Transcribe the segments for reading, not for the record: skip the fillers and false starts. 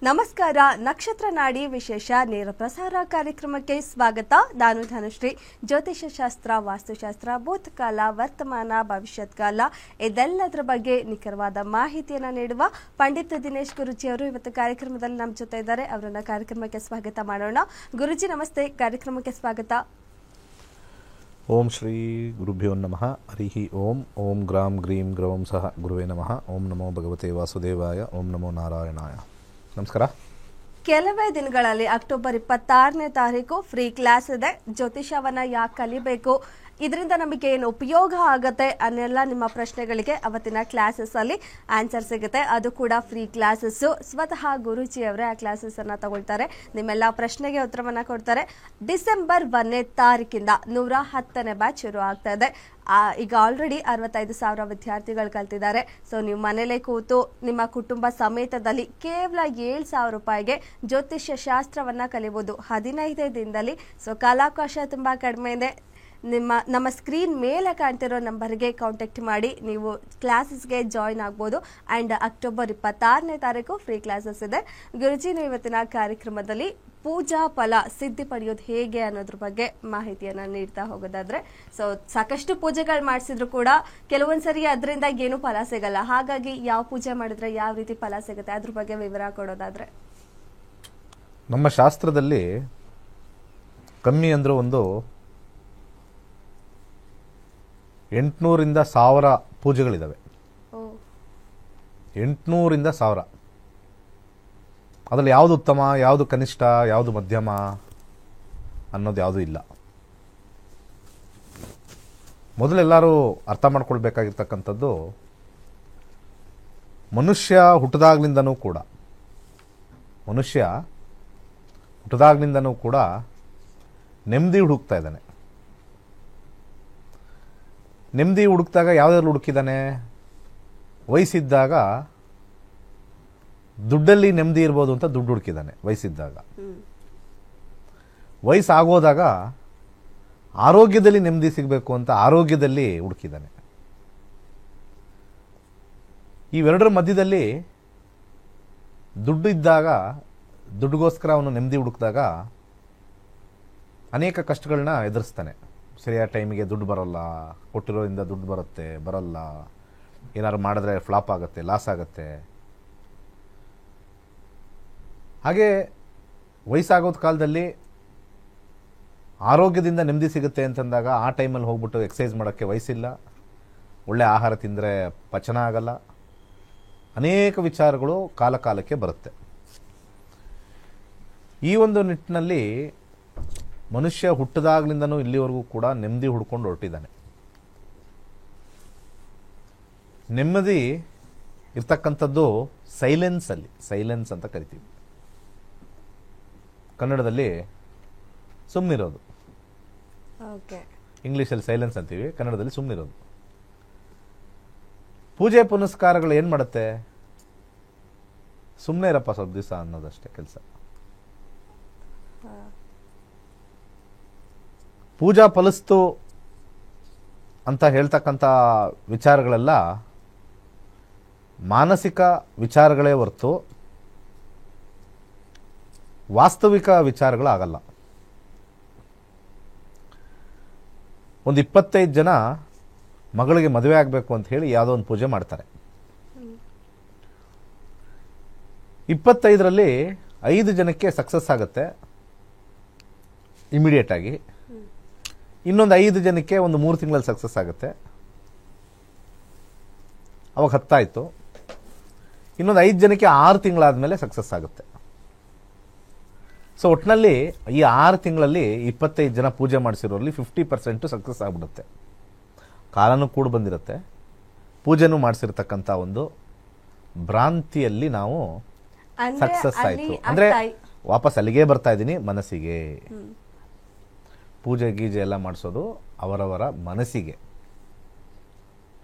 ನಮಸ್ಕಾರ. ನಕ್ಷತ್ರ ನಾಡಿ ವಿಶೇಷ ನೇರ ಪ್ರಸಾರ ಕಾರ್ಯಕ್ರಮಕ್ಕೆ ಸ್ವಾಗತ. ನಾನು ಧನುಶ್ರೀ. ಜ್ಯೋತಿಷ್ಯ ಶಾಸ್ತ್ರ, ವಾಸ್ತುಶಾಸ್ತ್ರ, ಭೂತಕಾಲ, ವರ್ತಮಾನ, ಭವಿಷ್ಯತ್ ಕಾಲ ಇದೆಲ್ಲದರ ಬಗ್ಗೆ ನಿಖರವಾದ ಮಾಹಿತಿಯನ್ನು ನೀಡುವ ಪಂಡಿತ್ ದಿನೇಶ್ ಗುರುಜಿ ಅವರು ಇವತ್ತು ಕಾರ್ಯಕ್ರಮದಲ್ಲಿ ನಮ್ಮ ಜೊತೆ ಇದ್ದಾರೆ. ಅವರನ್ನ ಕಾರ್ಯಕ್ರಮಕ್ಕೆ ಸ್ವಾಗತ ಮಾಡೋಣ. ಗುರುಜಿ ನಮಸ್ತೆ, ಕಾರ್ಯಕ್ರಮಕ್ಕೆ ಸ್ವಾಗತ. ಓಂ ಶ್ರೀ ಗುರುಭ್ಯೋ ನಮಃ. ಹರಿ ಓಂ. ಓಂ ಗ್ರಾಂ ಗ್ರೀಂ ಗ್ರೌಂ ಸಹ ಗುರುವೇ ನಮಃ. ಓಂ ನಮೋ ಭಗವತೆ ವಾಸುದೇವಾಯ. ಓಂ ನಮೋ ನಾರಾಯಣಾಯ. ನಮಸ್ಕಾರ. ಕೆಲವೇ ದಿನಗಳಲ್ಲಿ ಅಕ್ಟೋಬರ್ 26ನೇ ತಾರೀಕು ಫ್ರೀ ಕ್ಲಾಸ್ ಇದೆ. ಜ್ಯೋತಿಷವನ್ನ ಯಾಕೆ ಕಲಿಬೇಕು, ಇದರಿಂದ ನಮಗೆ ಏನು ಉಪಯೋಗ ಆಗತ್ತೆ ಅನ್ನೆಲ್ಲ ನಿಮ್ಮ ಪ್ರಶ್ನೆಗಳಿಗೆ ಅವತ್ತಿನ ಕ್ಲಾಸಸ್ ಅಲ್ಲಿ ಆನ್ಸರ್ ಸಿಗುತ್ತೆ. ಅದು ಕೂಡ ಫ್ರೀ ಕ್ಲಾಸಸ್. ಸ್ವತಃ ಗುರುಜಿ ಅವರೇ ಆ ಕ್ಲಾಸಸ್ ಅನ್ನ ತಗೊಳ್ತಾರೆ, ನಿಮ್ಮೆಲ್ಲ ಪ್ರಶ್ನೆಗೆ ಉತ್ತರವನ್ನ ಕೊಡ್ತಾರೆ. ಡಿಸೆಂಬರ್ 1ನೇ ತಾರೀಕಿಂದ 110ನೇ ಬ್ಯಾಚ್ ಶುರು ಆಗ್ತಾ ಇದೆ. ಈಗ ಆಲ್ರೆಡಿ 65,000 ವಿದ್ಯಾರ್ಥಿಗಳು ಕಲ್ತಿದ್ದಾರೆ. ಸೊ ನೀವು ಮನೇಲೆ ಕೂತು ನಿಮ್ಮ ಕುಟುಂಬ ಸಮೇತದಲ್ಲಿ ಕೇವಲ 7,000 ರೂಪಾಯಿಗೆ ಜ್ಯೋತಿಷ್ಯ ಶಾಸ್ತ್ರವನ್ನ ಕಲಿಬಹುದು 15 ದಿನದಲ್ಲಿ. ಸೊ ಕಾಲಾವಕಾಶ ತುಂಬಾ ಕಡಿಮೆ ಇದೆ. ನಮ್ಮ ಸ್ಕ್ರೀನ್ ಮೇಲೆ ಕಾಣ್ತಿರೋ ನಂಬರ್ಗೆ ಕಾಂಟ್ಯಾಕ್ಟ್ ಮಾಡಿ ನೀವು ಕ್ಲಾಸಸ್ಗೆ ಜಾಯಿನ್ ಆಗ್ಬೋದು. ಆ್ಯಂಡ್ ಅಕ್ಟೋಬರ್ 26ನೇ ತಾರೀಕು ಫ್ರೀ ಕ್ಲಾಸಸ್ ಇದೆ. ಗುರುಜಿನ ಇವತ್ತಿನ ಕಾರ್ಯಕ್ರಮದಲ್ಲಿ ಪೂಜಾ ಫಲ ಸಿದ್ಧಿ ಪಡೆಯೋದು ಹೇಗೆ ಅನ್ನೋದ್ರ ಬಗ್ಗೆ ಮಾಹಿತಿಯನ್ನ ನೀಡ್ತಾ ಹೋಗೋದಾದ್ರೆ, ಸೊ ಸಾಕಷ್ಟು ಪೂಜೆಗಳು ಮಾಡಿಸಿದ್ರು ಕೂಡ ಕೆಲವೊಂದ್ಸರಿ ಅದರಿಂದ ಏನು ಫಲ ಸಿಗಲ್ಲ. ಹಾಗಾಗಿ ಯಾವ ಪೂಜೆ ಮಾಡಿದ್ರೆ ಯಾವ ರೀತಿ ಫಲ ಸಿಗುತ್ತೆ ಅದ್ರ ಬಗ್ಗೆ ವಿವರ ಕೊಡೋದಾದ್ರೆ, ನಮ್ಮ ಶಾಸ್ತ್ರದಲ್ಲಿ ಕಮ್ಮಿ ಅಂದ್ರೆ ಒಂದು 800ರಿಂದ 1000 ಪೂಜೆಗಳಿದಾವೆ. 800ರಿಂದ 1000. ಅದರಲ್ಲಿ ಯಾವುದು ಉತ್ತಮ, ಯಾವುದು ಕನಿಷ್ಠ, ಯಾವುದು ಮಧ್ಯಮ ಅನ್ನೋದು ಯಾವುದೂ ಇಲ್ಲ. ಮೊದಲೆಲ್ಲರೂ ಅರ್ಥ ಮಾಡ್ಕೊಳ್ಬೇಕಾಗಿರ್ತಕ್ಕಂಥದ್ದು, ಮನುಷ್ಯ ಹುಟ್ಟದಾಗ್ಲಿಂದನೂ ಕೂಡ ನೆಮ್ಮದಿ ಹುಡುಕ್ತಾ ಇದ್ದಾನೆ. ನೆಮ್ಮದಿ ಹುಡುಕ್ದಾಗ ಯಾವುದ್ರಲ್ಲಿ ಹುಡುಕಿದ್ದಾನೆ? ವಯಸ್ಸಿದ್ದಾಗ ದುಡ್ಡಲ್ಲಿ ನೆಮ್ಮದಿ ಇರ್ಬೋದು ಅಂತ ದುಡ್ಡು ಹುಡುಕಿದ್ದಾನೆ ವಯಸ್ಸಿದ್ದಾಗ. ವಯಸ್ಸಾಗೋದಾಗ ಆರೋಗ್ಯದಲ್ಲಿ ನೆಮ್ಮದಿ ಸಿಗಬೇಕು ಅಂತ ಆರೋಗ್ಯದಲ್ಲಿ ಹುಡುಕಿದ್ದಾನೆ. ಇವೆರಡರ ಮಧ್ಯದಲ್ಲಿ ದುಡ್ಡು ಇದ್ದಾಗ, ದುಡ್ಡುಗೋಸ್ಕರ ಅವನು ನೆಮ್ಮದಿ ಹುಡುಕಿದಾಗ ಅನೇಕ ಕಷ್ಟಗಳನ್ನ ಎದುರಿಸ್ತಾನೆ. ಸರಿಯಾದ ಟೈಮಿಗೆ ದುಡ್ಡು ಬರೋಲ್ಲ, ಕೊಟ್ಟಿರೋದ್ರಿಂದ ದುಡ್ಡು ಬರಲ್ಲ, ಏನಾದ್ರು ಮಾಡಿದ್ರೆ ಫ್ಲಾಪ್ ಆಗುತ್ತೆ, ಲಾಸ್ ಆಗುತ್ತೆ. ಹಾಗೆ ವಯಸ್ಸಾಗೋದ ಕಾಲದಲ್ಲಿ ಆರೋಗ್ಯದಿಂದ ನೆಮ್ಮದಿ ಸಿಗುತ್ತೆ ಅಂತಂದಾಗ ಆ ಟೈಮಲ್ಲಿ ಹೋಗ್ಬಿಟ್ಟು ಎಕ್ಸಸೈಸ್ ಮಾಡೋಕ್ಕೆ ವಯಸ್ಸಿಲ್ಲ, ಒಳ್ಳೆ ಆಹಾರ ತಿಂದರೆ ಪಚನ ಆಗಲ್ಲ, ಅನೇಕ ವಿಚಾರಗಳು ಕಾಲಕ್ಕೆ ಬರುತ್ತೆ. ಈ ಒಂದು ನಿಟ್ಟಿನಲ್ಲಿ ಮನುಷ್ಯ ಹುಟ್ಟದಾಗ್ಲಿಂದನೂ ಇಲ್ಲಿವರೆಗೂ ಕೂಡ ನೆಮ್ಮದಿ ಹುಡ್ಕೊಂಡು ಹೊರಟಿದ್ದಾನೆ. ನೆಮ್ಮದಿ ಇರ್ತಕ್ಕಂಥದ್ದು ಸೈಲೆನ್ಸ್ ಅಂತ ಕರಿತೀವಿ. ಕನ್ನಡದಲ್ಲಿ ಸುಮ್ಮನಿರೋದು, ಇಂಗ್ಲೀಷಲ್ಲಿ ಸೈಲೆನ್ಸ್ ಅಂತೀವಿ, ಕನ್ನಡದಲ್ಲಿ ಸುಮ್ಮನಿರೋದು. ಪೂಜೆ ಪುನಸ್ಕಾರಗಳು ಏನು ಮಾಡುತ್ತೆ? ಸುಮ್ಮನೆ ಇರಪ್ಪ ಸ್ವಲ್ಪ ದಿವಸ ಅನ್ನೋದಷ್ಟೇ ಕೆಲಸ. ಪೂಜಾ ಫಲಿಸ್ತು ಅಂತ ಹೇಳ್ತಕ್ಕಂಥ ವಿಚಾರಗಳೆಲ್ಲ ಮಾನಸಿಕ ವಿಚಾರಗಳೇ ಹೊರತು ವಾಸ್ತವಿಕ ವಿಚಾರಗಳಾಗಲ್ಲ. ಒಂದು 25 ಜನ ಮಗಳಿಗೆ ಮದುವೆ ಆಗಬೇಕು ಅಂತ ಹೇಳಿ ಯಾವುದೋ ಒಂದು ಪೂಜೆ ಮಾಡ್ತಾರೆ. 25ರಲ್ಲಿ 5 ಜನಕ್ಕೆ ಸಕ್ಸಸ್ ಆಗುತ್ತೆ ಇಮಿಡಿಯೇಟ್ ಆಗಿ. ಇನ್ನೊಂದು 5 ಜನಕ್ಕೆ ಒಂದು 3 ತಿಂಗಳಲ್ಲಿ ಸಕ್ಸಸ್ ಆಗುತ್ತೆ. ಅವಾಗ 10 ಆಯಿತು. ಇನ್ನೊಂದು 5 ಜನಕ್ಕೆ 6 ತಿಂಗಳಾದ್ಮೇಲೆ ಸಕ್ಸಸ್ ಆಗುತ್ತೆ. ಸೊ ಒಟ್ಟಿನಲ್ಲಿ ಈ 6 ತಿಂಗಳಲ್ಲಿ 25 ಜನ ಪೂಜೆ ಮಾಡಿಸಿರೋರಲ್ಲಿ 50% ಸಕ್ಸಸ್ ಆಗ್ಬಿಡುತ್ತೆ. ಕಾಲನೂ ಕೂಡ ಬಂದಿರುತ್ತೆ, ಪೂಜೆನೂ ಮಾಡಿಸಿರ್ತಕ್ಕಂಥ ಒಂದು ಭ್ರಾಂತಿಯಲ್ಲಿ ನಾವು ಸಕ್ಸಸ್ ಆಯಿತು ಅಂದರೆ ವಾಪಸ್ ಅಲ್ಲಿಗೆ ಬರ್ತಾ ಇದ್ದೀನಿ ಮನಸ್ಸಿಗೆ. ಪೂಜೆ ಗೀಜೆ ಎಲ್ಲ ಮಾಡಿಸೋದು ಅವರವರ ಮನಸ್ಸಿಗೆ.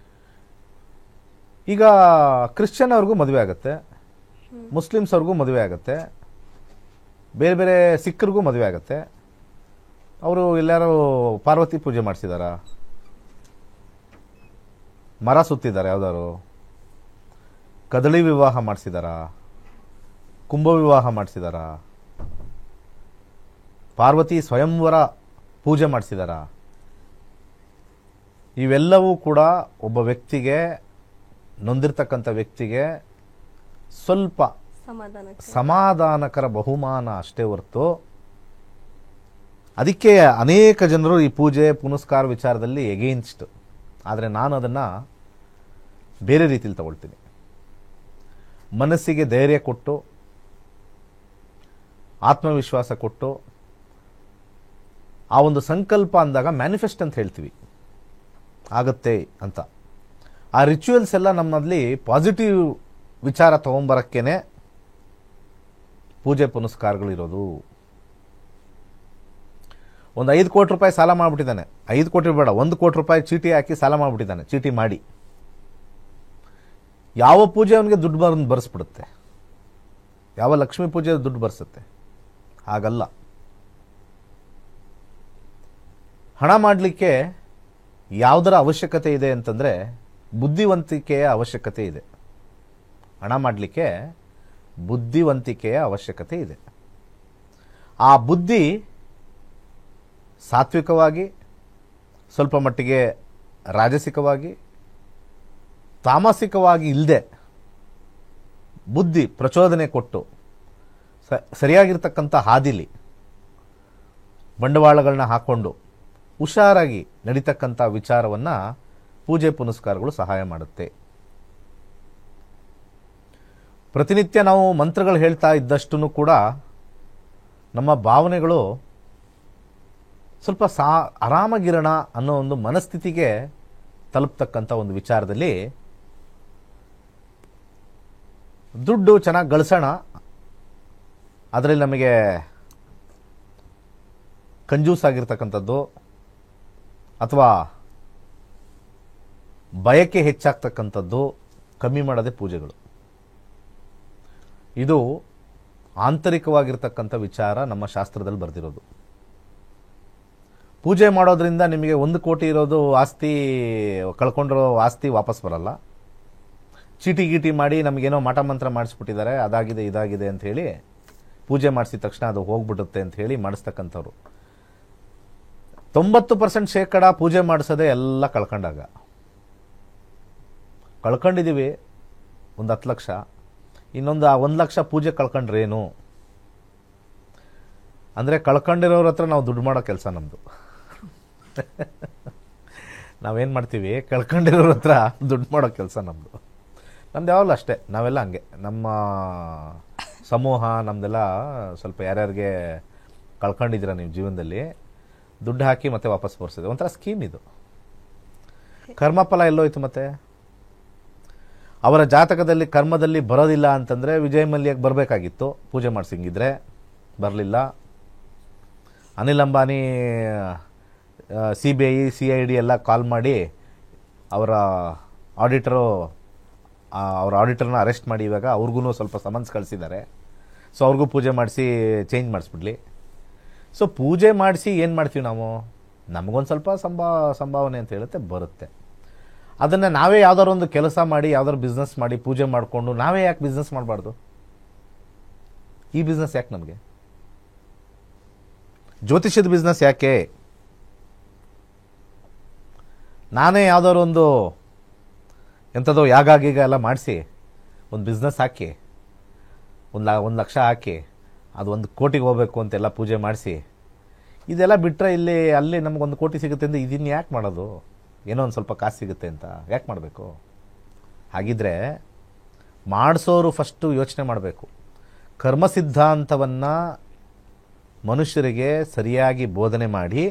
ಈಗ ಕ್ರಿಶ್ಚಿಯನ್ ಅವ್ರಿಗೂ ಮದುವೆ ಆಗುತ್ತೆ, ಮುಸ್ಲಿಮ್ಸ್ ಅವ್ರಿಗೂ ಮದುವೆ ಆಗುತ್ತೆ, ಬೇರೆ ಬೇರೆ ಸಿಖ್ರಿಗೂ ಮದುವೆ ಆಗುತ್ತೆ. ಅವರು ಎಲ್ಲಾರು ಪಾರ್ವತಿ ಪೂಜೆ ಮಾಡಿಸಿದಾರ, ಮರ ಸುತ್ತಿದ್ದಾರೆ, ಯಾವ್ದಾರು ಕದಳಿ ವಿವಾಹ ಮಾಡಿಸಿದಾರ, ಕುಂಭ ವಿವಾಹ ಮಾಡಿಸಿದಾರ, ಪಾರ್ವತಿ ಸ್ವಯಂವರ ಪೂಜೆ ಮಾಡಿಸಿದಾರ? ಇವೆಲ್ಲವೂ ಕೂಡ ಒಬ್ಬ ವ್ಯಕ್ತಿಗೆ, ನೊಂದಿರ್ತಕ್ಕಂಥ ವ್ಯಕ್ತಿಗೆ ಸ್ವಲ್ಪ ಸಮಾಧಾನಕರ ಬಹುಮಾನ ಅಷ್ಟೇ ಹೊರತು, ಅದಕ್ಕೆ ಅನೇಕ ಜನರು ಈ ಪೂಜೆ ಪುನಸ್ಕಾರ ವಿಚಾರದಲ್ಲಿ ಎಗೇನ್ಸ್ಟ್. ಆದರೆ ನಾನು ಅದನ್ನು ಬೇರೆ ರೀತಿಯಲ್ಲಿ ತಗೊಳ್ತೀನಿ. ಮನಸ್ಸಿಗೆ ಧೈರ್ಯ ಕೊಟ್ಟು, ಆತ್ಮವಿಶ್ವಾಸ ಕೊಟ್ಟು, ಆ ಒಂದು ಸಂಕಲ್ಪ ಅಂದಾಗ ಮ್ಯಾನಿಫೆಸ್ಟ್ ಅಂತ ಹೇಳ್ತೀವಿ, ಆಗತ್ತೆ ಅಂತ. ಆ ರಿಚುವಲ್ಸ್ ಎಲ್ಲ ನಮ್ಮಲ್ಲಿ ಪಾಸಿಟಿವ್ ವಿಚಾರ ತಗೊಂಬರಕ್ಕೇನೆ ಪೂಜೆ ಪುನಸ್ಕಾರಗಳಿರೋದು. ಒಂದು 5 ಕೋಟಿ ರೂಪಾಯಿ ಸಾಲ ಮಾಡಿಬಿಟ್ಟಿದ್ದಾನೆ, 5 ಕೋಟಿ ಬೇಡ, 1 ಕೋಟಿ ರೂಪಾಯಿ ಚೀಟಿ ಹಾಕಿ ಸಾಲ ಮಾಡಿಬಿಟ್ಟಿದ್ದಾನೆ, ಚೀಟಿ ಮಾಡಿ. ಯಾವ ಪೂಜೆ ಅವನಿಗೆ ದುಡ್ಡು ಬರೆಸ್ಬಿಡುತ್ತೆ? ಯಾವ ಲಕ್ಷ್ಮೀ ಪೂಜೆ ದುಡ್ಡು ಬರೆಸುತ್ತೆ? ಹಾಗಲ್ಲ. ಹಣ ಮಾಡಲಿಕ್ಕೆ ಯಾವುದರ ಅವಶ್ಯಕತೆ ಇದೆ ಅಂತಂದರೆ ಬುದ್ಧಿವಂತಿಕೆಯ ಅವಶ್ಯಕತೆ ಇದೆ. ಹಣ ಮಾಡಲಿಕ್ಕೆ ಬುದ್ಧಿವಂತಿಕೆಯ ಅವಶ್ಯಕತೆ ಇದೆ. ಆ ಬುದ್ಧಿ ಸಾತ್ವಿಕವಾಗಿ, ಸ್ವಲ್ಪ ಮಟ್ಟಿಗೆ ರಾಜಸಿಕವಾಗಿ, ತಾಮಸಿಕವಾಗಿ ಇಲ್ಲದೆ ಬುದ್ಧಿ ಪ್ರಚೋದನೆ ಕೊಟ್ಟು ಸರಿಯಾಗಿರ್ತಕ್ಕಂಥ ಹಾದಿಲಿ ಬಂಡವಾಳಗಳನ್ನ ಹಾಕ್ಕೊಂಡು ಹುಷಾರಾಗಿ ನಡೀತಕ್ಕಂಥ ವಿಚಾರವನ್ನು ಪೂಜೆ ಪುನಸ್ಕಾರಗಳು ಸಹಾಯ ಮಾಡುತ್ತೆ. ಪ್ರತಿನಿತ್ಯ ನಾವು ಮಂತ್ರಗಳು ಹೇಳ್ತಾ ಇದ್ದಷ್ಟು ಕೂಡ ನಮ್ಮ ಭಾವನೆಗಳು ಸ್ವಲ್ಪ ಆರಾಮಾಗಿರೋಣ ಅನ್ನೋ ಒಂದು ಮನಸ್ಥಿತಿಗೆ ತಲುಪ್ತಕ್ಕಂಥ ಒಂದು ವಿಚಾರದಲ್ಲಿ ದುಡ್ಡು ಚೆನ್ನಾಗಿ ಗಳಿಸೋಣ, ಅದರಲ್ಲಿ ನಮಗೆ ಕಂಜೂಸ್ ಆಗಿರ್ತಕ್ಕಂಥದ್ದು ಅಥವಾ ಬಯಕೆ ಹೆಚ್ಚಾಗ್ತಕ್ಕಂಥದ್ದು ಕಮ್ಮಿ ಮಾಡೋದೇ ಪೂಜೆಗಳು. ಇದು ಆಂತರಿಕವಾಗಿರ್ತಕ್ಕಂಥ ವಿಚಾರ ನಮ್ಮ ಶಾಸ್ತ್ರದಲ್ಲಿ ಬರೆದಿರೋದು. ಪೂಜೆ ಮಾಡೋದ್ರಿಂದ ನಿಮಗೆ 1 ಕೋಟಿ ಇರೋದು ಆಸ್ತಿ, ಕಳ್ಕೊಂಡಿರೋ ಆಸ್ತಿ ವಾಪಸ್ ಬರಲ್ಲ. ಚೀಟಿ ಗೀಟಿ ಮಾಡಿ ನಮಗೇನೋ ಮಾಟ ಮಂತ್ರ ಮಾಡಿಸ್ಬಿಟ್ಟಿದ್ದಾರೆ, ಅದಾಗಿದೆ ಇದಾಗಿದೆ ಅಂತ ಹೇಳಿ ಪೂಜೆ ಮಾಡಿಸಿದ ತಕ್ಷಣ ಅದು ಹೋಗ್ಬಿಡುತ್ತೆ ಅಂತ ಹೇಳಿ ಮಾಡಿಸ್ತಕ್ಕಂಥವ್ರು 90% ಶೇಕಡ ಪೂಜೆ ಮಾಡಿಸೋದೇ ಎಲ್ಲ ಕಳ್ಕೊಂಡಾಗ. ಕಳ್ಕೊಂಡಿದ್ದೀವಿ ಒಂದು 10 ಲಕ್ಷ, ಇನ್ನೊಂದು 1 ಲಕ್ಷ ಪೂಜೆ ಕಳ್ಕೊಂಡ್ರೇನು ಅಂದರೆ ಕಳ್ಕೊಂಡಿರೋರ ಹತ್ರ ನಾವು ದುಡ್ಡು ಮಾಡೋ ಕೆಲಸ ನಮ್ಮದು. ನಾವೇನು ಮಾಡ್ತೀವಿ, ಕಳ್ಕೊಂಡಿರೋರ ಹತ್ರ ದುಡ್ಡು ಮಾಡೋ ಕೆಲಸ ನಮ್ಮದು. ನಮ್ದು ಯಾವಾಗಲೂ ಅಷ್ಟೇ, ನಾವೆಲ್ಲ ಹಂಗೆ. ನಮ್ಮ ಸಮೂಹ ನಮ್ಮದೆಲ್ಲ ಸ್ವಲ್ಪ ಯಾರ್ಯಾರಿಗೆ ಕಳ್ಕೊಂಡಿದ್ದೀರ ನೀವು ಜೀವನದಲ್ಲಿ, ದುಡ್ಡು ಹಾಕಿ ಮತ್ತೆ ವಾಪಸ್ ಬರ್ಸಿದೆ. ಒಂಥರ ಸ್ಕೀಮ್ ಇದು. ಕರ್ಮಫಲ ಎಲ್ಲೋಯ್ತು ಮತ್ತೆ? ಅವರ ಜಾತಕದಲ್ಲಿ ಕರ್ಮದಲ್ಲಿ ಬರೋದಿಲ್ಲ ಅಂತಂದರೆ ವಿಜಯ್ ಮಲ್ಯಕ್ಕೆ ಬರಬೇಕಾಗಿತ್ತು, ಪೂಜೆ ಮಾಡಿಸಿಂಗಿದ್ರೆ ಬರಲಿಲ್ಲ. ಅನಿಲ್ ಅಂಬಾನಿ CBI CID ಎಲ್ಲ ಕಾಲ್ ಮಾಡಿ ಅವರ ಆಡಿಟರ್ನ ಅರೆಸ್ಟ್ ಮಾಡಿ ಇವಾಗ ಅವ್ರಿಗೂ ಸ್ವಲ್ಪ ಸಮನ್ಸ್ ಕಳಿಸಿದ್ದಾರೆ. ಸೊ ಅವ್ರಿಗೂ ಪೂಜೆ ಮಾಡಿಸಿ ಚೇಂಜ್ ಮಾಡಿಸ್ಬಿಡ್ಲಿ. ಸೊ ಪೂಜೆ ಮಾಡಿಸಿ ಏನು ಮಾಡ್ತೀವಿ ನಾವು, ನಮಗೊಂದು ಸ್ವಲ್ಪ ಸಂಭಾವನೆ ಅಂತ ಹೇಳುತ್ತೆ ಬರುತ್ತೆ. ಅದನ್ನು ನಾವೇ ಯಾವ್ದಾದ್ರು ಒಂದು ಕೆಲಸ ಮಾಡಿ, ಯಾವ್ದಾದ್ರು ಬಿಸ್ನೆಸ್ ಮಾಡಿ ಪೂಜೆ ಮಾಡಿಕೊಂಡು ನಾವೇ ಯಾಕೆ ಬಿಸ್ನೆಸ್ ಮಾಡಬಾರ್ದು? ಈ ಬಿಸ್ನೆಸ್ ಯಾಕೆ ನಮಗೆ? ಜ್ಯೋತಿಷ್ಯದ ಬಿಸ್ನೆಸ್ ಯಾಕೆ? ನಾನೇ ಯಾವ್ದಾದ್ರು ಒಂದು ಎಂಥದೋ ಯಾಗ ಎಲ್ಲ ಮಾಡಿಸಿ ಒಂದು ಬಿಸ್ನೆಸ್ ಹಾಕಿ ಒಂದು ಲಕ್ಷ ಹಾಕಿ ಅದು 1 ಕೋಟಿಗೆ ಹೋಗಬೇಕು ಅಂತೆಲ್ಲ ಪೂಜೆ ಮಾಡಿಸಿ ಇದೆಲ್ಲ ಬಿಟ್ಟರೆ ಅಲ್ಲಿ ನಮ್ಗೆ 1 ಕೋಟಿ ಸಿಗುತ್ತೆ ಅಂತ ಇದನ್ನು ಯಾಕೆ ಮಾಡೋದು? ಏನೋ ಒಂದು ಸ್ವಲ್ಪ ಕಾಸು ಸಿಗುತ್ತೆ ಅಂತ ಯಾಕೆ ಮಾಡಬೇಕು? ಹಾಗಿದ್ರೆ ಮಾಡಿಸೋರು ಫಸ್ಟು ಯೋಚನೆ ಮಾಡಬೇಕು. ಕರ್ಮ ಸಿದ್ಧಾಂತವನ್ನು ಮನುಷ್ಯರಿಗೆ ಸರಿಯಾಗಿ ಬೋಧನೆ ಮಾಡಿ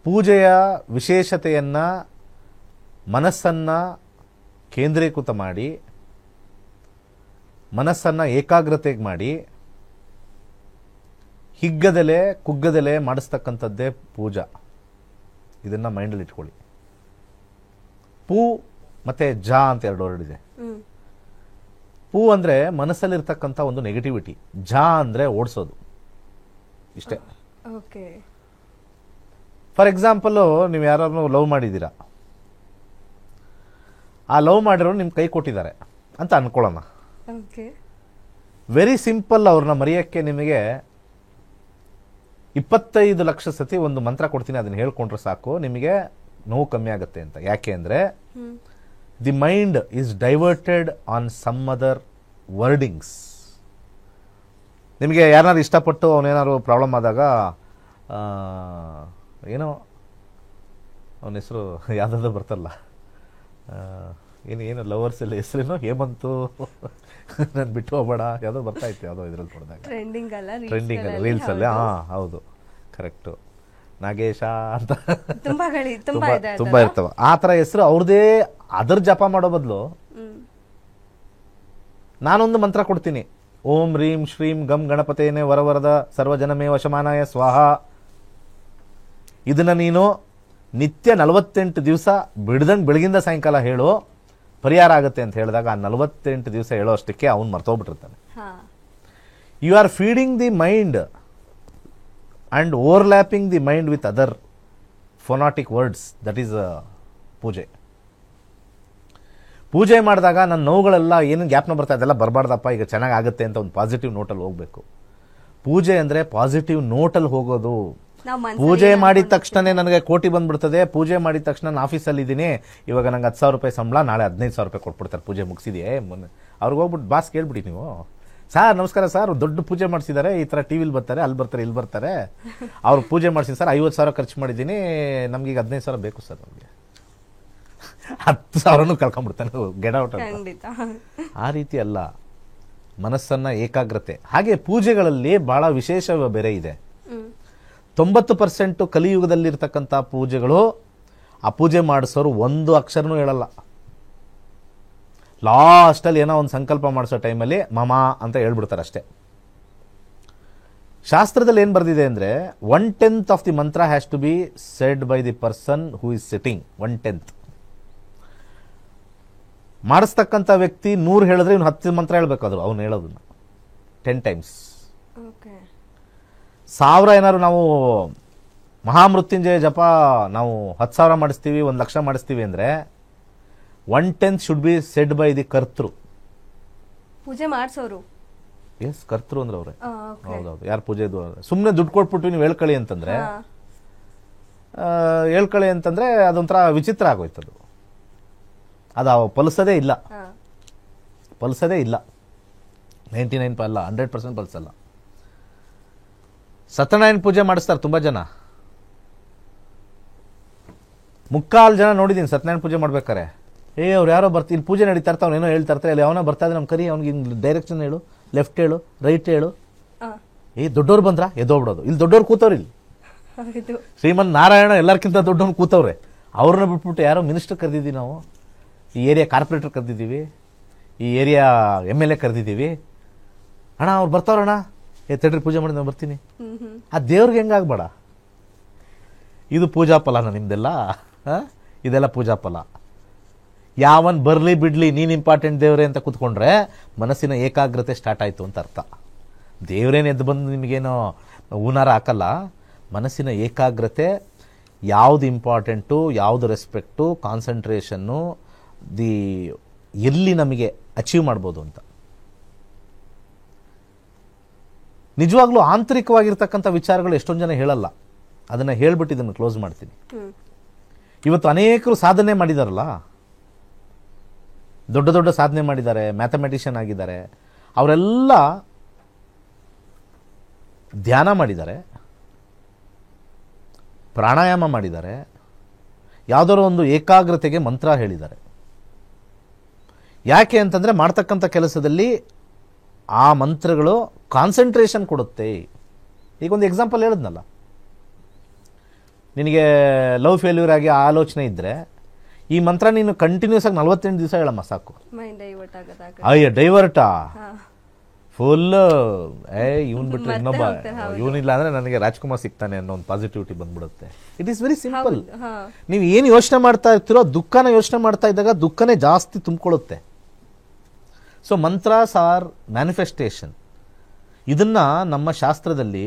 ಪೂಜೆಯ ವಿಶೇಷತೆಯನ್ನು ಮನಸ್ಸನ್ನು ಕೇಂದ್ರೀಕೃತ ಮಾಡಿ, ಮನಸ್ಸನ್ನು ಏಕಾಗ್ರತೆಗೆ ಮಾಡಿ, ಹಿಗ್ಗದೆಲೆ ಕುಗ್ಗದೆಲೆ ಮಾಡಿಸ್ತಕ್ಕಂಥದ್ದೇ ಪೂಜಾ. ಇದನ್ನು ಮೈಂಡಲ್ಲಿ ಇಟ್ಕೊಳ್ಳಿ. ಪೂ ಮತ್ತು ಜಾ ಅಂತ 2 ವರ್ಡ್ ಇದೆ. ಪೂ ಅಂದರೆ ಮನಸ್ಸಲ್ಲಿರ್ತಕ್ಕಂಥ ಒಂದು ನೆಗೆಟಿವಿಟಿ, ಜಾ ಅಂದರೆ ಓಡಿಸೋದು. ಇಷ್ಟೇ. ಓಕೆ. ಫಾರ್ ಎಕ್ಸಾಂಪಲ್ ನೀವು ಯಾರನ್ನು ಲವ್ ಮಾಡಿದ್ದೀರಾ, ಆ ಲವ್ ಮಾಡಿರೋ ನಿಮ್ಮ ಕೈ ಕೊಟ್ಟಿದ್ದಾರೆ ಅಂತ ಅನ್ಕೊಳ್ಳೋಣ. ಓಕೆ. ವೆರಿ ಸಿಂಪಲ್, ಅವ್ರನ್ನ ಮರೆಯೋಕ್ಕೆ ನಿಮಗೆ 25 ಲಕ್ಷ ಸತಿ ಒಂದು ಮಂತ್ರ ಕೊಡ್ತೀನಿ, ಅದನ್ನ ಹೇಳ್ಕೊಂಡ್ರೆ ಸಾಕು ನಿಮಗೆ ನೋವು ಕಮ್ಮಿ ಆಗುತ್ತೆ ಅಂತ. ಯಾಕೆ ಅಂದರೆ the mind is diverted on some other wordings. ನಿಮಗೆ ಯಾರನ್ನಾರು ಇಷ್ಟಪಟ್ಟು ಅವನೇನಾದ್ರು ಪ್ರಾಬ್ಲಮ್ ಆದಾಗ ಏನೋ ಅವನ ಹೆಸರು ಯಾವುದಾದ್ರು ಬರ್ತಲ್ಲ, ಏನು ಲವರ್ಸ್ ಎಲ್ಲ ಹೆಸರೇನೋ ಹೇಮಂತು ನಾನು ಬಿಟ್ಟು ಹೋಗಬೇಡ ಯಾವುದೋ ಬರ್ತಾ ಇತ್ತು, ಯಾವುದೋ ಇದ್ರಲ್ಲಿ ನೋಡಿದಾಗ ಟ್ರೆಂಡಿಂಗ್ ಅಲ್ಲ ರೀಲ್ಸ್ ಅಲ್ಲೇ. ಹೌದು, ಕರೆಕ್ಟು. ನಾಗೇಶ ಅಂತ ತುಂಬಾ ಇರ್ತವೆ. ಆ ಥರ ಹೆಸರು ಅವ್ರದೇ ಅದ್ರ ಜಪ ಮಾಡೋ ಬದಲು ನಾನೊಂದು ಮಂತ್ರ ಕೊಡ್ತೀನಿ, ಓಂ ರೀಂ ಶ್ರೀಂ ಗಂ ಗಣಪತೇನೆ ವರವರದ ಸರ್ವಜನಮೇ ವಶಮಾನಾಯ ಸ್ವಾಹ. ಇದನ್ನ ನೀನು ನಿತ್ಯ 48 ದಿವಸ ಬಿಡ್ದಂಗೆ ಬೆಳಗಿಂದ ಸಾಯಂಕಾಲ ಹೇಳು, ಪರಿಹಾರ ಆಗುತ್ತೆ ಅಂತ ಹೇಳಿದಾಗ ಆ 48 ದಿವಸ ಹೇಳೋ ಅಷ್ಟಕ್ಕೆ ಅವ್ನು ಮರ್ತೋಗ್ಬಿಟ್ಟಿರ್ತಾನೆ. You are feeding the mind and overlapping the mind with other phonetic words. That is puja. ಪೂಜೆ ಮಾಡಿದಾಗ ನನ್ನ ನೋವುಗಳೆಲ್ಲ ಏನು ಜ್ಞಾಪನ ಬರ್ತಾ ಇದೆಲ್ಲ ಬರಬಾರ್ದಪ್ಪ, ಈಗ ಚೆನ್ನಾಗಿ ಆಗುತ್ತೆ ಅಂತ ಒಂದು ಪಾಸಿಟಿವ್ ನೋಟಲ್ಲಿ ಹೋಗ್ಬೇಕು. ಪೂಜೆ ಅಂದರೆ ಪಾಸಿಟಿವ್ ನೋಟಲ್ಲಿ ಹೋಗೋದು. ಪೂಜೆ ಮಾಡಿದ ತಕ್ಷಣ ನನಗೆ ಕೋಟಿ ಬಂದ್ಬಿಡ್ತದೆ, ಪೂಜೆ ಮಾಡಿದ ತಕ್ಷಣ ನಾನು ಆಫೀಸಲ್ಲಿ ಇದ್ದೀನಿ, ಇವಾಗ ನಂಗೆ 10,000 ರೂಪಾಯಿ ಸಂಬಳ, ನಾಳೆ 15,000 ರೂಪಾಯಿ ಕೊಟ್ಬಿಡ್ತಾರೆ ಪೂಜೆ ಮುಗಿಸಿದೆಯೇ. ಅವ್ರಿಗೆ ಹೋಗ್ಬಿಟ್ಟು ಬಾಸ್ ಕೇಳ್ಬಿಡಿ ನೀವು, ಸರ್ ನಮಸ್ಕಾರ ಸರ್, ದೊಡ್ಡ ಪೂಜೆ ಮಾಡಿಸಿದ್ದಾರೆ, ಈ ಥರ ಟಿವಿಲಿ ಬರ್ತಾರೆ, ಅಲ್ಲಿ ಬರ್ತಾರೆ, ಇಲ್ಲಿ ಬರ್ತಾರೆ, ಅವ್ರು ಪೂಜೆ ಮಾಡಿಸಿದ ಸರ್ 50,000 ಖರ್ಚು ಮಾಡಿದ್ದೀನಿ, ನಮ್ಗೆ ಈಗ 15,000 ಬೇಕು ಸರ್, ನಮಗೆ 10,000 ಕಳ್ಕೊಂಡ್ಬಿಡ್ತಾನೆ, ಗೆಟ್ ಔಟ್ ಅಂತ. ಆ ರೀತಿ ಅಲ್ಲ, ಮನಸ್ಸನ್ನ ಏಕಾಗ್ರತೆ. ಹಾಗೆ ಪೂಜೆಗಳಲ್ಲಿ ಬಹಳ ವಿಶೇಷ ಬೇರೆ ಇದೆ. 90% ಕಲಿಯುಗದಲ್ಲಿರ್ತಕ್ಕಂಥ ಪೂಜೆಗಳು, ಆ ಪೂಜೆ ಮಾಡಿಸೋರು ಒಂದು ಅಕ್ಷರನೂ ಹೇಳಲ್ಲ. ಲಾಸ್ಟಲ್ಲಿ ಏನೋ ಒಂದು ಸಂಕಲ್ಪ ಮಾಡಿಸೋ ಟೈಮಲ್ಲಿ ಮಮ ಅಂತ ಹೇಳ್ಬಿಡ್ತಾರೆ ಅಷ್ಟೇ. ಶಾಸ್ತ್ರದಲ್ಲಿ ಏನು ಬರೆದಿದೆ ಅಂದರೆ 1/10 of the mantra has to be said by the person who is sitting. 1/10 ಮಾಡಿಸ್ತಕ್ಕಂಥ ವ್ಯಕ್ತಿ 100 ಹೇಳಿದ್ರೆ ಇವ್ನು 10 ಮಂತ್ರ ಹೇಳ್ಬೇಕಾದ್ರು, ಅವ್ನು ಹೇಳೋದನ್ನ 10 ಟೈಮ್ಸ್. 1000 ಏನಾದ್ರು ನಾವು ಮಹಾಮೃತ್ಯುಂಜಯ ಜಪ ನಾವು 10,000 ಮಾಡಿಸ್ತೀವಿ, 1,00,000 ಮಾಡಿಸ್ತೀವಿ ಅಂದರೆ 1/10 should be said by the ಕರ್ತೃ. ಪೂಜೆ ಮಾಡಿಸೋರು. ಎಸ್, ಕರ್ತೃ ಅಂದ್ರೆ ಅವ್ರೆ. ಹೌದೌದು, ಯಾರು ಪೂಜೆ ಸುಮ್ಮನೆ ದುಡ್ಡು ಕೊಟ್ಬಿಟ್ಟು ನೀವು ಹೇಳ್ಕೊಳ್ಳಿ ಅಂತಂದ್ರೆ ಅದೊಂಥರ ವಿಚಿತ್ರ ಆಗೋಯ್ತದು. ಅದು ಫಲಿಸೋದೇ ಇಲ್ಲ, 99 ಅಲ್ಲ, 100% ಫಲಿಸಲ್ಲ. ಸತ್ಯನಾರಾಯಣ ಪೂಜೆ ಮಾಡಿಸ್ತಾರೆ ತುಂಬಾ ಜನ, 3/4 ಜನ ನೋಡಿದೀನಿ ಸತ್ಯನಾರಾಯಣ ಪೂಜೆ ಮಾಡ್ಬೇಕಾರೆ. ಅವ್ರು ಯಾರೋ ಇಲ್ಲಿ ಪೂಜೆ ನಡೀತಾ ಇರ್ತಾವ, ಏನೋ ಹೇಳ್ತಾ ಇರ್ತಾರೆ, ಅಲ್ಲಿ ಅವನ ಬರ್ತಾ ಇದ್ರೆ ನಮ್ಮ ಕರಿ, ಅವ್ನಿಗೆ ಡೈರೆಕ್ಷನ್ ಹೇಳು, ಲೆಫ್ಟ್ ಹೇಳು, ರೈಟ್ ಹೇಳು. ದೊಡ್ಡವ್ರು ಬಂದ್ರ ಎದ್ದೋಗ್ಬಿಡೋದು. ಇಲ್ಲಿ ದೊಡ್ಡವ್ರು ಕೂತವ್ರು, ಇಲ್ಲಿ ಶ್ರೀಮನ್ ನಾರಾಯಣ ಎಲ್ಲರಿಗಿಂತ ದೊಡ್ಡವ್ನು ಕೂತವ್ರೆ. ಅವ್ರನ್ನ ಬಿಟ್ಬಿಟ್ಟು ಯಾರೋ ಮಿನಿಸ್ಟರ್ ಕರೆದಿದ್ದೀವಿ ನಾವು, ಈ ಏರಿಯಾ ಕಾರ್ಪೊರೇಟರ್ ಕರೆದಿದ್ದೀವಿ, ಈ ಏರಿಯಾ MLA ಕರೆದಿದ್ದೀವಿ. ಅಣ್ಣ ಅವ್ರು ಬರ್ತಾವ್ರಣ್ಣ, ತಡ್ರಿ ಪೂಜೆ ಮಾಡಿ ನಾನು ಬರ್ತೀನಿ. ಆ ದೇವ್ರಿಗೆ ಹೆಂಗಾಗ್ಬೇಡ. ಇದು ಪೂಜಾ ಫಲನ ನಿಮ್ದೆಲ್ಲ? ಇದೆಲ್ಲ ಪೂಜಾ ಫಲ. ಯಾವನ್ ಬರ್ಲಿ ಬಿಡ್ಲಿ, ನೀನ್ ಇಂಪಾರ್ಟೆಂಟ್ ದೇವ್ರೆ ಅಂತ ಕೂತ್ಕೊಂಡ್ರೆ ಮನಸ್ಸಿನ ಏಕಾಗ್ರತೆ ಸ್ಟಾರ್ಟ್ ಆಯ್ತು ಅಂತ ಅರ್ಥ. ದೇವ್ರೇನು ಎದ್ದು ಬಂದು ನಿಮಗೇನೋ ಹೂನಾರ ಹಾಕಲ್ಲ. ಮನಸ್ಸಿನ ಏಕಾಗ್ರತೆ, ಯಾವ್ದು ಇಂಪಾರ್ಟೆಂಟು, ಯಾವ್ದು ರೆಸ್ಪೆಕ್ಟು, ಕಾನ್ಸಂಟ್ರೇಷನ್ನು, ಎಲ್ಲಿ ನಮಗೆ ಅಚೀವ್ ಮಾಡ್ಬೋದು ಅಂತ. ನಿಜವಾಗ್ಲೂ ಆಂತರಿಕವಾಗಿರ್ತಕ್ಕಂಥ ವಿಚಾರಗಳು ಎಷ್ಟೊಂದು ಜನ ಹೇಳಲ್ಲ. ಅದನ್ನ ಹೇಳ್ಬಿಟ್ಟು ಇದನ್ನು ಕ್ಲೋಸ್ ಮಾಡ್ತೀನಿ. ಇವತ್ತು ಅನೇಕರು ಸಾಧನೆ ಮಾಡಿದಾರಲ್ಲ, ದೊಡ್ಡ ದೊಡ್ಡ ಸಾಧನೆ ಮಾಡಿದ್ದಾರೆ, ಮ್ಯಾಥಮೆಟಿಷಿಯನ್ ಆಗಿದ್ದಾರೆ. ಅವರೆಲ್ಲ ಧ್ಯಾನ ಮಾಡಿದ್ದಾರೆ, ಪ್ರಾಣಾಯಾಮ ಮಾಡಿದ್ದಾರೆ, ಯಾವುದಾದ್ರು ಒಂದು ಏಕಾಗ್ರತೆಗೆ ಮಂತ್ರ ಹೇಳಿದ್ದಾರೆ. ಯಾಕೆ ಅಂತಂದ್ರೆ ಮಾಡ್ತಕ್ಕಂಥ ಕೆಲಸದಲ್ಲಿ ಆ ಮಂತ್ರಗಳು ಕಾನ್ಸಂಟ್ರೇಷನ್ ಕೊಡುತ್ತೆ. ಈಗ ಒಂದು ಎಕ್ಸಾಂಪಲ್ ಹೇಳಿದ್ನಲ್ಲ, ನಿನಗೆ ಲವ್ ಫೇಲ್ಯೂರ್ ಆಗಿ ಆಲೋಚನೆ ಇದ್ರೆ ಈ ಮಂತ್ರ ನೀನು ಕಂಟಿನ್ಯೂಸ್ ಆಗಿ 48 ದಿವಸ ಹೇಳಮ್ಮ ಸಾಕು. ಅಯ್ಯ ಡೈವರ್ಟಾ ಫುಲ್ ಇವನ್ ಬಿಟ್ರೆ ಇನ್ನೊಬ್ಬ ಇವನಿಲ್ಲ ಅಂದ್ರೆ ನನಗೆ ರಾಜ್ಕುಮಾರ್ ಸಿಗ್ತಾನೆ ಅನ್ನೋ ಒಂದು ಪಾಸಿಟಿವಿಟಿ ಬಂದ್ಬಿಡುತ್ತೆ. It is very simple. ನೀವು ಏನು ಯೋಚನೆ ಮಾಡ್ತಾ ಇರ್ತೀರೋ, ದುಃಖನ ಯೋಚನೆ ಮಾಡ್ತಾ ಇದ್ದಾಗ ದುಃಖನೇ ಜಾಸ್ತಿ ತುಂಬಿಕೊಳ್ಳುತ್ತೆ. So mantras are manifestation. ಇದನ್ನ ನಮ್ಮ ಶಾಸ್ತ್ರದಲ್ಲಿ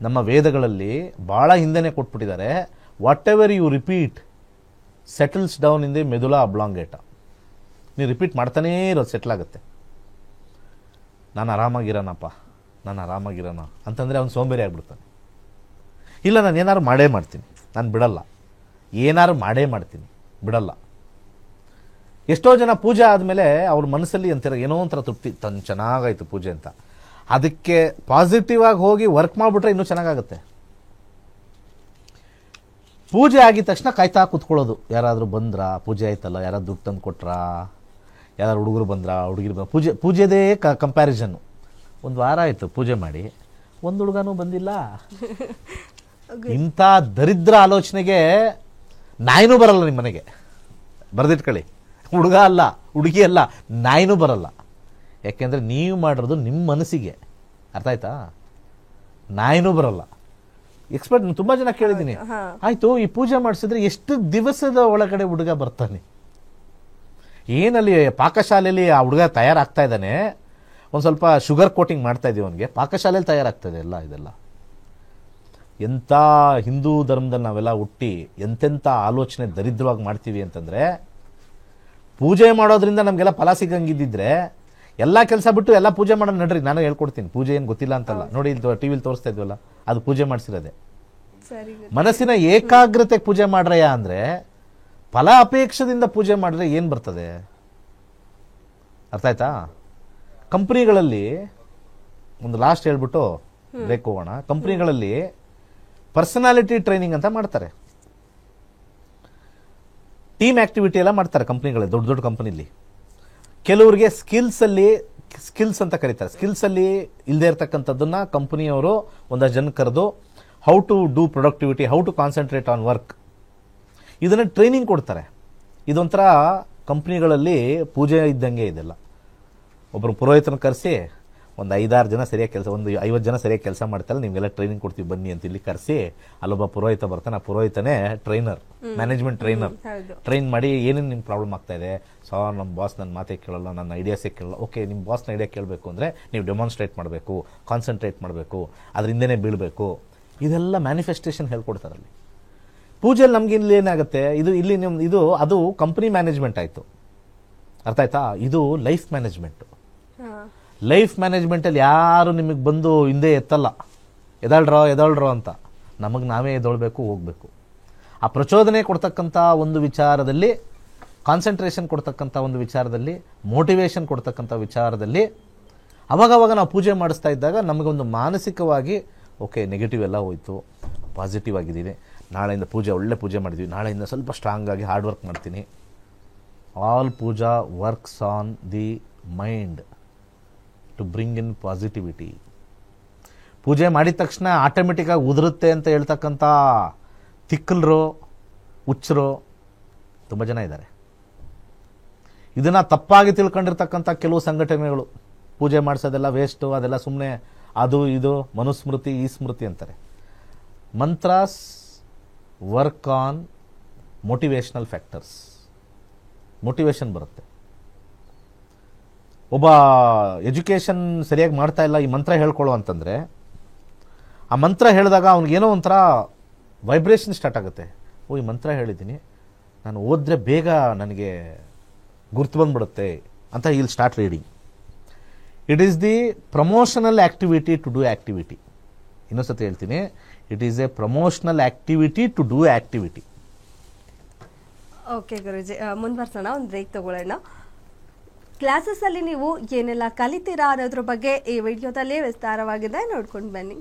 ನಮ್ಮ ವೇದಗಳಲ್ಲಿ ಭಾಳ ಹಿಂದೆನೇ ಕೊಟ್ಬಿಟ್ಟಿದ್ದಾರೆ. Whatever you repeat settles down in the medulla oblongata. ನೀವು ರಿಪೀಟ್ ಮಾಡ್ತಾನೇ ಇರೋದು ಸೆಟ್ಲ್ ಆಗುತ್ತೆ. ನಾನು ಆರಾಮಾಗಿರೋಣಪ್ಪ, ನಾನು ಆರಾಮಾಗಿರೋಣ ಅಂತಂದರೆ ಅವ್ನು ಸೋಂಬೇರಿ ಆಗಿಬಿಡ್ತಾನೆ. ಇಲ್ಲ, ನಾನು ಏನಾದ್ರು ಮಾಡೇ ಮಾಡ್ತೀನಿ, ನಾನು ಬಿಡಲ್ಲ, ಏನಾದ್ರು ಮಾಡೇ ಮಾಡ್ತೀನಿ, ಬಿಡಲ್ಲ. ಎಷ್ಟೋ ಜನ ಪೂಜೆ ಆದಮೇಲೆ ಅವ್ರ ಮನಸ್ಸಲ್ಲಿ ಅಂತೀರ ಏನೋ ಒಂಥರ ತೃಪ್ತಿ, ಚೆನ್ನಾಗಾಯಿತು ಪೂಜೆ ಅಂತ. ಅದಕ್ಕೆ ಪಾಸಿಟಿವ್ ಆಗಿ ಹೋಗಿ ವರ್ಕ್ ಮಾಡಿಬಿಟ್ರೆ ಇನ್ನೂ ಚೆನ್ನಾಗಾಗುತ್ತೆ. ಪೂಜೆ ಆಗಿದ ತಕ್ಷಣ ಕಾಯ್ತಾ ಕೂತ್ಕೊಳ್ಳೋದು, ಯಾರಾದರೂ ಬಂದ್ರಾ, ಪೂಜೆ ಆಯ್ತಲ್ಲ, ಯಾರಾದ್ರು ದುಡ್ಡು ತಂದು ಕೊಟ್ರಾ, ಯಾರು ಹುಡುಗರು ಬಂದ್ರಾ, ಹುಡುಗಿರು ಪೂಜೆದೇ ಕಂಪ್ಯಾರಿಸನ್ನು. ಒಂದು ವಾರ ಆಯಿತು ಪೂಜೆ ಮಾಡಿ, ಒಂದು ಹುಡುಗನೂ ಬಂದಿಲ್ಲ. ಇಂಥ ದರಿದ್ರ ಆಲೋಚನೆಗೆ ನಾಯಿನೂ ಬರಲ್ಲ ನಿಮ್ಮ ಮನೆಗೆ, ಬರೆದಿಟ್ಕೊಳ್ಳಿ. ಹುಡುಗ ಅಲ್ಲ, ಹುಡುಗಿ ಅಲ್ಲ, ನಾಯಿನೂ ಬರಲ್ಲ. ಯಾಕೆಂದರೆ ನೀವು ಮಾಡಿರೋದು ನಿಮ್ಮ ಮನಸ್ಸಿಗೆ, ಅರ್ಥ ಆಯ್ತಾ? ನಾಯಿನೂ ಬರಲ್ಲ. ಎಕ್ಸ್ಪರ್ಟ್ ತುಂಬ ಜನ ಕೇಳಿದ್ದೀನಿ, ಆಯಿತು ಈ ಪೂಜೆ ಮಾಡಿಸಿದ್ರೆ ಎಷ್ಟು ದಿವಸದ ಒಳಗಡೆ ಹುಡುಗ ಬರ್ತಾನೆ? ಏನಲ್ಲಿ ಪಾಕಶಾಲೆಯಲ್ಲಿ ಆ ಹುಡುಗ ತಯಾರಾಗ್ತಾ ಇದ್ದಾನೆ, ಒಂದು ಸ್ವಲ್ಪ ಶುಗರ್ ಕೋಟಿಂಗ್ ಮಾಡ್ತಾ ಇದೀವಿ ಅವನಿಗೆ, ಪಾಕಶಾಲೆಯಲ್ಲಿ ತಯಾರಾಗ್ತದೆ ಎಲ್ಲ ಇದೆಲ್ಲ. ಎಂಥ ಹಿಂದೂ ಧರ್ಮದಲ್ಲಿ ನಾವೆಲ್ಲ ಹುಟ್ಟಿ ಎಂತೆಂಥ ಆಲೋಚನೆ ದರಿದ್ರವಾಗಿ ಮಾಡ್ತೀವಿ ಅಂತಂದರೆ, ಪೂಜೆ ಮಾಡೋದ್ರಿಂದ ನಮಗೆಲ್ಲ ಫಲ ಸಿಗಂಗಿದ್ದಿದ್ರೆ ಎಲ್ಲ ಕೆಲಸ ಬಿಟ್ಟು ಎಲ್ಲ ಪೂಜೆ ಮಾಡೋಣ ನಡ್ರಿ, ನಾನು ಹೇಳ್ಕೊಡ್ತೀನಿ. ಪೂಜೆ ಏನು ಗೊತ್ತಿಲ್ಲ ಅಂತಲ್ಲ, ನೋಡಿ ಇಲ್ಲಿ ಟಿವಿಲಿ ತೋರಿಸ್ತಾ ಇದ್ವಲ್ಲ, ಅದು ಪೂಜೆ ಮಾಡಿಸಿರೋದೆ. ಮನಸ್ಸಿನ ಏಕಾಗ್ರತೆಗೆ ಪೂಜೆ ಮಾಡ್ರಯ್ಯ ಅಂದರೆ, ಫಲ ಅಪೇಕ್ಷದಿಂದ ಪೂಜೆ ಮಾಡಿದ್ರೆ ಏನು ಬರ್ತದೆ? ಅರ್ಥ ಆಯ್ತಾ? ಕಂಪ್ನಿಗಳಲ್ಲಿ ಒಂದು ಲಾಸ್ಟ್ ಹೇಳ್ಬಿಟ್ಟು ಬ್ರೇಕ್ ಹೋಗೋಣ. ಕಂಪ್ನಿಗಳಲ್ಲಿ ಪರ್ಸನಾಲಿಟಿ ಟ್ರೈನಿಂಗ್ ಅಂತ ಮಾಡ್ತಾರೆ, ಟೀಮ್ ಆಕ್ಟಿವಿಟಿ ಎಲ್ಲ ಮಾಡ್ತಾರೆ ಕಂಪ್ನಿಗಳಲ್ಲಿ, ದೊಡ್ಡ ದೊಡ್ಡ ಕಂಪ್ನಿಲಿ. ಕೆಲವರಿಗೆ ಸ್ಕಿಲ್ಸ್ ಅಂತ ಕರೀತಾರೆ. ಸ್ಕಿಲ್ಸಲ್ಲಿ ಇಲ್ಲದೆ ಇರ್ತಕ್ಕಂಥದ್ದನ್ನ ಕಂಪ್ನಿಯವರು ಒಂದಷ್ಟು ಜನ ಕರೆದು how to do productivity, how to concentrate on work, ಇದನ್ನು ಟ್ರೈನಿಂಗ್ ಕೊಡ್ತಾರೆ. ಇದೊಂಥರ ಕಂಪ್ನಿಗಳಲ್ಲಿ ಪೂಜೆ ಇದ್ದಂಗೆ ಇದೆಲ್ಲ. ಒಬ್ಬರು ಪುರೋಹಿತನ ಕರೆಸಿ ಒಂದು 5-6 ಜನ ಸರಿಯಾಗಿ ಕೆಲಸ, ಒಂದು 50 ಜನ ಸರಿಯಾಗಿ ಕೆಲಸ ಮಾಡ್ತಾರೆ, ನಿಮಗೆಲ್ಲ ಟ್ರೈನಿಂಗ್ ಕೊಡ್ತೀವಿ ಬನ್ನಿ ಅಂತ ಇಲ್ಲಿ ಕರೆಸಿ, ಅಲ್ಲೊಬ್ಬ ಪುರೋಹಿತ ಬರ್ತಾನೆ. ಆ ಪುರೋಹಿತನೇ ಟ್ರೈನರ್, ಮ್ಯಾನೇಜ್ಮೆಂಟ್ ಟ್ರೈನರ್. ಟ್ರೈನ್ ಮಾಡಿ ಏನೇನು ನಿಮ್ಗೆ ಪ್ರಾಬ್ಲಮ್ ಆಗ್ತಾ ಇದೆ, ಸಾರ್ ನಮ್ಮ ಬಾಸ್ ನನ್ನ ಮಾತೇ ಕೇಳಲ್ಲ, ನನ್ನ ಐಡಿಯಾಸೇ ಕೇಳಲ್ಲ. ಓಕೆ, ನಿಮ್ಮ ಬಾಸ್ನ ಐಡಿಯಾ ಕೇಳಬೇಕು ಅಂದರೆ ನೀವು ಡೆಮಾನ್ಸ್ಟ್ರೇಟ್ ಮಾಡಬೇಕು, ಕಾನ್ಸಂಟ್ರೇಟ್ ಮಾಡಬೇಕು, ಅದ್ರ ಹಿಂದೆನೇ ಬೀಳಬೇಕು. ಇದೆಲ್ಲ ಮ್ಯಾನಿಫೆಸ್ಟೇಷನ್ ಹೇಳ್ಕೊಡ್ತಾರಲ್ಲಿ. ಪೂಜೆಯಲ್ಲಿ ನಮ್ಗೆ ಇಲ್ಲಿ ಏನಾಗುತ್ತೆ, ಅದು ಕಂಪ್ನಿ ಮ್ಯಾನೇಜ್ಮೆಂಟ್ ಆಯಿತು, ಅರ್ಥ ಆಯ್ತಾ? ಇದು ಲೈಫ್ ಮ್ಯಾನೇಜ್ಮೆಂಟು. ಲೈಫ್ ಮ್ಯಾನೇಜ್ಮೆಂಟಲ್ಲಿ ಯಾರು ನಿಮಗೆ ಬಂದು ಹಿಂದೆ ಎತ್ತಲ್ಲ, ಎದಳ್ರೋ ಅಂತ. ನಮಗೆ ನಾವೇ ಎದೊಳ್ಬೇಕು, ಹೋಗಬೇಕು. ಆ ಪ್ರಚೋದನೆ ಕೊಡ್ತಕ್ಕಂಥ ಒಂದು ವಿಚಾರದಲ್ಲಿ, ಕಾನ್ಸಂಟ್ರೇಷನ್ ಕೊಡ್ತಕ್ಕಂಥ ಒಂದು ವಿಚಾರದಲ್ಲಿ, ಮೋಟಿವೇಶನ್ ಕೊಡ್ತಕ್ಕಂಥ ವಿಚಾರದಲ್ಲಿ ಅವಾಗವಾಗ ನಾವು ಪೂಜೆ ಮಾಡಿಸ್ತಾ ಇದ್ದಾಗ ನಮಗೊಂದು ಮಾನಸಿಕವಾಗಿ ಓಕೆ, ನೆಗೆಟಿವ್ ಎಲ್ಲ ಹೋಯಿತು, ಪಾಸಿಟಿವ್ ಆಗಿದ್ದೀನಿ, ನಾಳೆಯಿಂದ ಒಳ್ಳೆ ಪೂಜೆ ಮಾಡಿದ್ವಿ, ನಾಳೆಯಿಂದ ಸ್ವಲ್ಪ ಸ್ಟ್ರಾಂಗ್ ಆಗಿ ಹಾರ್ಡ್ ವರ್ಕ್ ಮಾಡ್ತೀನಿ. All puja works on the mind to bring in positivity. ಪೂಜೆ ಮಾಡಿದ ತಕ್ಷಣ ಆಟೋಮೆಟಿಕ್ಕಾಗಿ ಉದುರುತ್ತೆ ಅಂತ ಹೇಳ್ತಕ್ಕಂಥ ತಿಕ್ಕಲರು, ಹುಚ್ಚರು ತುಂಬ ಜನ ಇದ್ದಾರೆ. ಇದನ್ನು ತಪ್ಪಾಗಿ ತಿಳ್ಕೊಂಡಿರ್ತಕ್ಕಂಥ ಕೆಲವು ಸಂಘಟನೆಗಳು, ಪೂಜೆ ಮಾಡಿಸೋದೆಲ್ಲ ವೇಸ್ಟು, ಅದೆಲ್ಲ ಸುಮ್ಮನೆ, ಅದು ಇದು ಮನುಸ್ಮೃತಿ, ಈ ಸ್ಮೃತಿ ಅಂತಾರೆ. Mantras work on motivational factors. Motivation ಬರುತ್ತೆ. ಒಬ್ಬ ಎಜುಕೇಷನ್ ಸರಿಯಾಗಿ ಮಾಡ್ತಾ ಇಲ್ಲ, ಈ ಮಂತ್ರ ಹೇಳ್ಕೊಳ್ಳೋ ಅಂತಂದರೆ, ಆ ಮಂತ್ರ ಹೇಳಿದಾಗ ಅವ್ನಿಗೇನೋ ಒಂಥರ ವೈಬ್ರೇಷನ್ ಸ್ಟಾರ್ಟ್ ಆಗುತ್ತೆ. ಈ ಮಂತ್ರ ಹೇಳಿದ್ದೀನಿ, ನಾನು ಓದಿದ್ರೆ ಬೇಗ ನನಗೆ ಗುರ್ತು ಬಂದ್ಬಿಡುತ್ತೆ ಅಂತ ಇಲ್ಲಿ start reading. It is the promotional activity to do activity. ಇನ್ನೊಂದ್ಸತಿ ಹೇಳ್ತೀನಿ, it is a promotional activity to do activity. Okay guruji, ಮುಂದುವರ್ಸೋಣ, ಒಂದು ಬ್ರೇಕ್ ತಗೊಳ್ಳೋಣ. ಕ್ಲಾಸಸ್ ಅಲ್ಲಿ ನೀವು ಏನೆಲ್ಲ ಕಲಿತೀರಾ ಅನ್ನೋದ್ರ ಬಗ್ಗೆ ಈ ವಿಡಿಯೋದಲ್ಲಿ ವಿಸ್ತಾರವಾಗಿದೆ, ನೋಡ್ಕೊಂಡು ಬನ್ನಿ.